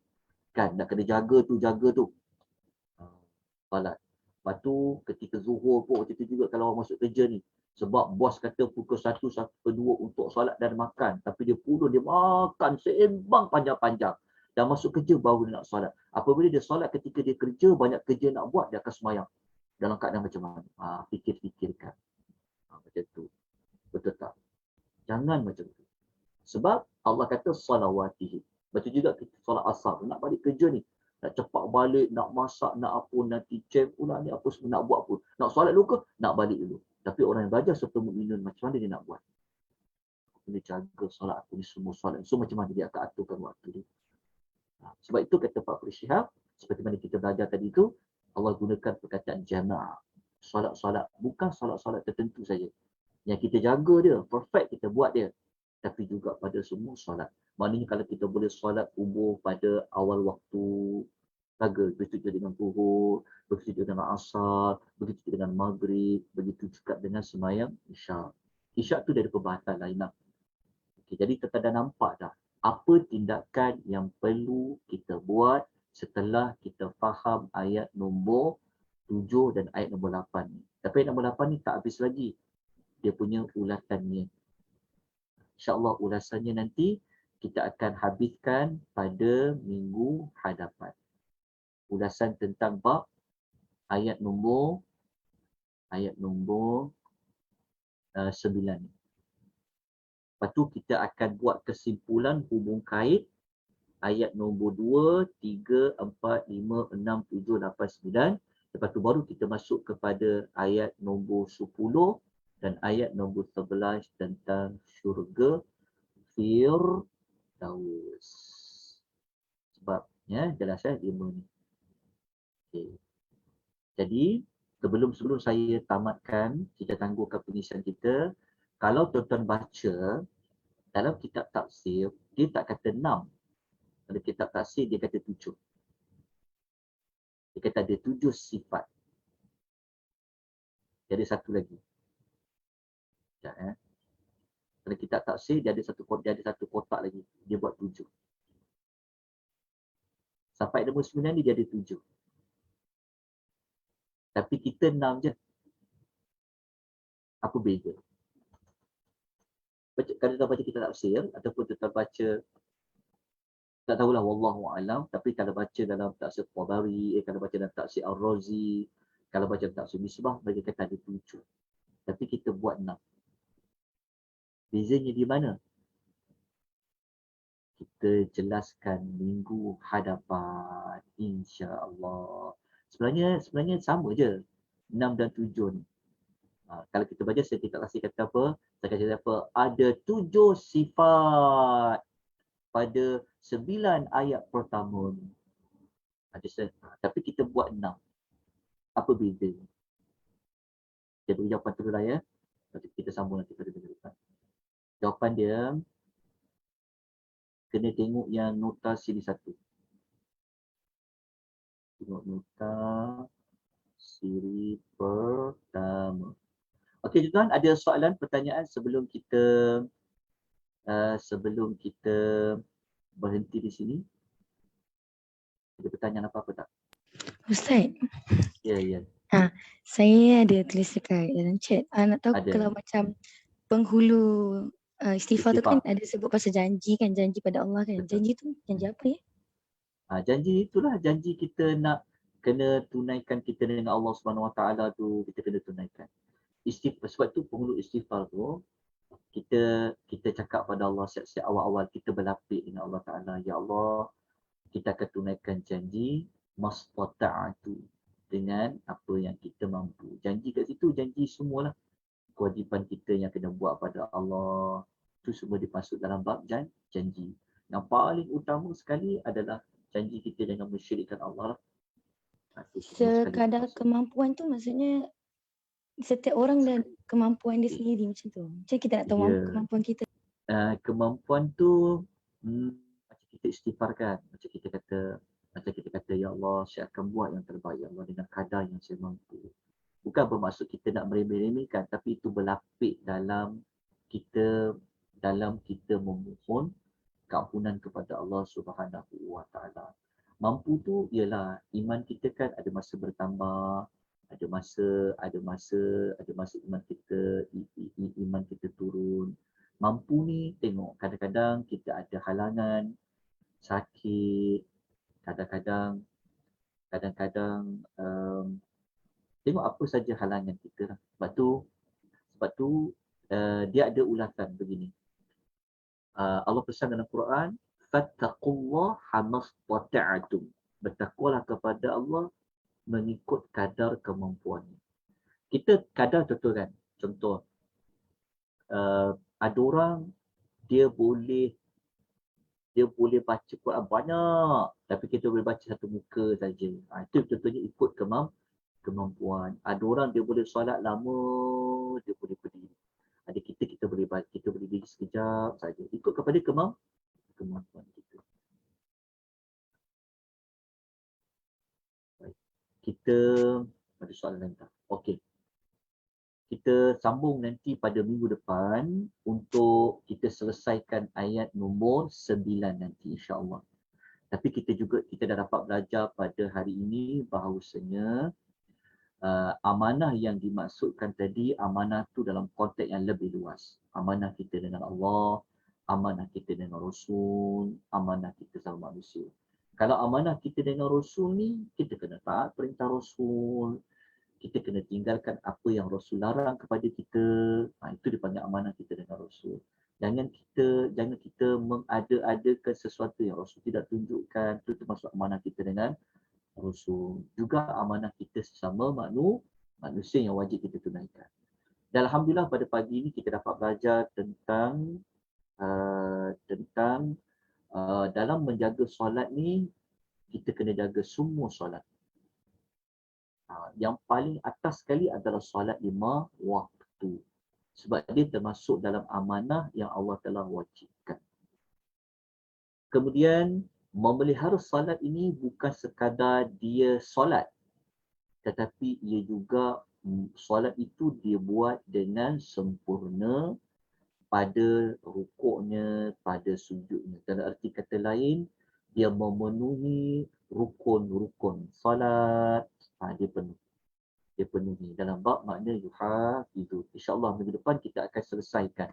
kan nak kena jaga tu solat. Lepas tu ketika zuhur pun macam tu juga kalau orang masuk kerja ni, sebab bos kata pukul 1, 1, 2 untuk solat dan makan, tapi dia pulun, dia makan seimbang panjang-panjang, dan masuk kerja baru dia nak solat. Apabila dia solat ketika dia kerja, banyak kerja nak buat, dia akan sembahyang dalam keadaan macam mana? Fikir-fikirkan. Macam tu. Betul tak? Jangan macam tu. Sebab Allah kata salawatihi. Betul juga kita solat asar. Nak balik kerja ni, nak cepat balik, nak masak, nak apa, nanti jam pula ni, apa semua nak buat pun. Nak solat dulu ke? Nak balik dulu. Tapi orang yang belajar serta mukminun, macam mana dia nak buat? Dia jaga solat aku ni semua solat. So macam mana dia akan aturkan waktu dia? Sebab itu kata Pak Syihab, seperti mana kita belajar tadi tu, Allah gunakan perkataan jamaah. Solat-solat, bukan solat-solat tertentu saja. Yang kita jaga dia, perfect kita buat dia. Tapi juga pada semua solat. Maknanya kalau kita boleh solat subuh pada awal waktu, begitu juga dengan zuhur, begitu juga dengan asar, begitu juga dengan maghrib, begitu juga dengan sembahyang isyak. Isyak tu dari perbahasan lain lah. Jadi kita dah nampak dah apa tindakan yang perlu kita buat setelah kita faham ayat nombor 7 dan ayat nombor 8 ni. Tapi ayat nombor 8 ni tak habis lagi. Dia punya ulasannya. InsyaAllah ulasannya nanti kita akan habiskan pada minggu hadapan. Ulasan tentang bab ayat nombor 9 ni. Lepas tu kita akan buat kesimpulan hubung kait ayat nombor 2, 3, 4, 5, 6, 7, 8, 9. Lepas tu baru kita masuk kepada ayat nombor 10 dan ayat nombor 11 tentang syurga Firdaus. Sebab jelas 5 ni. Okay. Jadi sebelum saya tamatkan, kita tangguhkan pengisian kita. Kalau tuan-tuan baca dalam kitab tafsir, dia tak kata 6. Dalam kitab tafsir dia kata 7. Dia kata ada 7 sifat. Dia ada satu lagi. Dalam kitab tafsir dia ada satu kotak lagi. Dia buat 7. Sampai nombor 9 ni dia ada 7. Tapi kita 6 je. Apa beza? Kalau kita baca kitab tafsir ataupun kita baca, tak tahulah wallahu alam, tapi kalau baca dalam tafsir Tabari, kalau baca dalam tafsir Ar-Razi, kalau baca dalam tafsir Misbah, bagi kata ada 7. Tapi kita buat 6. Bezanya di mana? Kita jelaskan minggu hadapan, insya-Allah. Sebenarnya sama je 6 dan 7 ni. Kalau kita baca, saya tidak kasih kata apa, saya kasih kata apa, ada 7 sifat pada 9 ayat pertama ni. Tapi kita buat 6. Apa beza? Kita beri jawapan dulu lah ya. Nanti kita sambung nanti pada minggu depan. Jawapan dia, kena tengok yang nota siri 1. Tengok nota siri pertama. Okey tuan-tuan, ada soalan, pertanyaan sebelum kita berhenti di sini? Ada pertanyaan apa-apa tak? Ustaz. Ya. Saya ada tulis dekat dalam chat. Nak tahu Ada. kalau macam penghulu istighfar tu kan Istighfar. ada sebut pasal janji kan, janji pada Allah kan. Betul. Janji tu janji apa ya? Janji itulah janji kita nak kena tunaikan kita dengan Allah Subhanahu Wa Taala tu, kita kena tunaikan. Istighfar, sebab tu penghulu istighfar tu kita cakap pada Allah siap-siap awal-awal kita berlapik dengan Allah Taala, ya Allah, kita akan tunaikan janji mastata'tu dengan apa yang kita mampu. Janji kat situ janji semualah kewajipan kita yang kena buat pada Allah. Itu semua dimasuk dalam bab janji. Yang paling utama sekali adalah janji kita dengan mensyirikkan Allah lah. Itu semua sekali Sekadar termasuk. kemampuan tu maksudnya setiap orang dan kemampuan dia sendiri macam tu. Macam kita nak tahu Ya. kemampuan kita. Kemampuan tu macam kita istighfarkan, macam kita kata ya Allah, saya akan buat yang terbaik ya Allah dengan kadar yang saya mampu. Bukan bermaksud kita nak meremeh-remehkan, tapi itu berlapik dalam kita memohon keampunan kepada Allah Subhanahu Wa Taala. Mampu tu ialah iman kita kan ada masa bertambah, ada masa iman kita turun. Mampu ni tengok kadang-kadang kita ada halangan, sakit, kadang-kadang tengok apa saja halangan kita lah. Sebab tu dia ada ulatan begini. Allah pesan dalam Quran, fattaqullaha hamastata'tum. Bertakwalah kepada Allah mengikut kadar kemampuannya. Kita kadar betul kan? Contoh, ada orang dia boleh baca Quran banyak, tapi kita boleh baca satu muka saja. Itu betul-betulnya ikut kemampuan. Ada orang dia boleh solat lama, dia boleh berdiri. Ada kita boleh berdiri sekejap saja. Ikut kepada kemampuan kita. Baik. Kita ada soalan lain tak? Okey. Kita sambung nanti pada minggu depan untuk kita selesaikan ayat nombor 9 nanti insya-Allah. Tapi kita dah dapat belajar pada hari ini bahawasanya amanah yang dimaksudkan tadi, amanah tu dalam konteks yang lebih luas. Amanah kita dengan Allah, amanah kita dengan Rasul, amanah kita sama manusia. Kalau amanah kita dengan Rasul ni, kita kena taat perintah Rasul, kita kena tinggalkan apa yang Rasul larang kepada kita. Itu dipanggil amanah kita dengan Rasul. Jangan kita mengada-adakan sesuatu yang Rasul tidak tunjukkan. Itu termasuk amanah kita dengan Rasul. Juga amanah kita sesama manusia yang wajib kita tunaikan. Dan alhamdulillah pada pagi ini kita dapat belajar tentang dalam menjaga solat ni, kita kena jaga semua solat. Yang paling atas sekali adalah solat 5 waktu. Sebab dia termasuk dalam amanah yang Allah telah wajibkan. Kemudian, memelihara solat ini bukan sekadar dia solat, tetapi ia juga solat itu dia buat dengan sempurna pada rukuknya, pada sujudnya. Dalam arti kata lain, dia memenuhi rukun-rukun solat, dia penuhi. Dalam bab makna yuhafizu. InsyaAllah minggu depan kita akan selesaikan.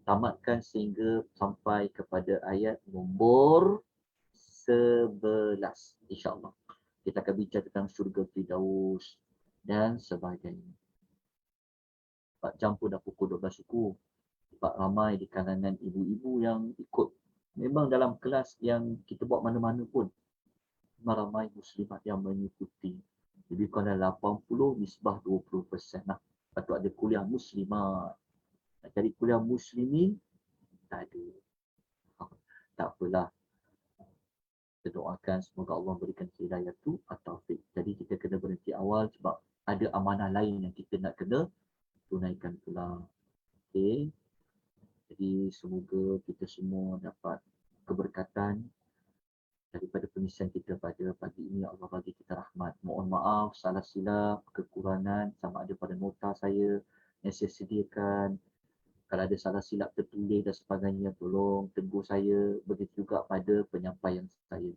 Tamatkan sehingga sampai kepada ayat nombor 11. InsyaAllah. Kita akan bincang tentang syurga Firdaus dan sebagainya. Sebab jam pun dah pukul 12 suku. Sebab ramai di kalangan ibu-ibu yang ikut. Memang dalam kelas yang kita buat mana-mana pun, ramai muslimat yang mengikuti. Lebih kurang 80, nisbah 20% lah. Lepas tu ada kuliah muslimat. Nak cari kuliah muslimin, tak ada. Tak apalah. Kita doakan semoga Allah berikan hidayah tu atau taufik. Jadi kita kena berhenti awal sebab ada amanah lain yang kita nak kena tunaikan pula. Okey. Jadi semoga kita semua dapat keberkatan daripada pengisian kita pada pagi ini. Allah bagi kita rahmat. Mohon maaf salah silap, kekurangan sama ada pada nota saya yang saya sediakan. Kalau ada salah silap tertulis dan sebagainya, tolong tegur saya. Begitu juga pada penyampaian saya.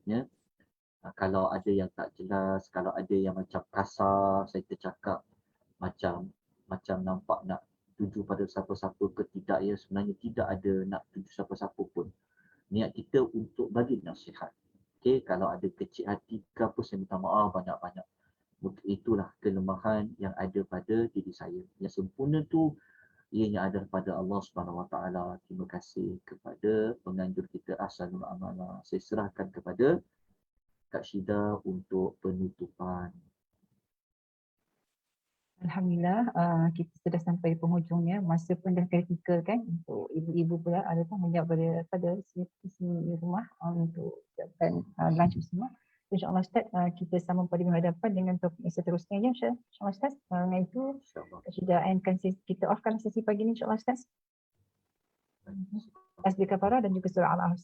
Kalau ada yang tak jelas, kalau ada yang macam kasar, saya tercakap macam nampak nak tuju pada siapa-siapa ke tidak, ya sebenarnya tidak ada nak tuju siapa-siapa pun. Niat kita untuk bagi nasihat. Okey, kalau ada kecil hati ke apa, saya minta maaf banyak-banyak. Itulah kelemahan yang ada pada diri saya. Yang sempurna tu ianya ada pada Allah Subhanahu Wa Taala. Terima kasih kepada penganjur kita Ahsanul Amalah. Saya serahkan kepada Kak Syida untuk penutupan. Alhamdulillah, kita sudah sampai penghujungnya. Masa pun dah kritikal kan, untuk ibu-ibu pula ada tanggungjawab pada si rumah untuk siapkan lunch bersama. InsyaAllah Ustaz, kita sambung pada minggu hadapan dengan topik yang seterusnya ya InsyaAllah Ustaz. Dengan itu sudah endkan kita offkan sesi pagi ni InsyaAllah Ustaz. Tasbih kafarah dan juga surah Al-A'raf.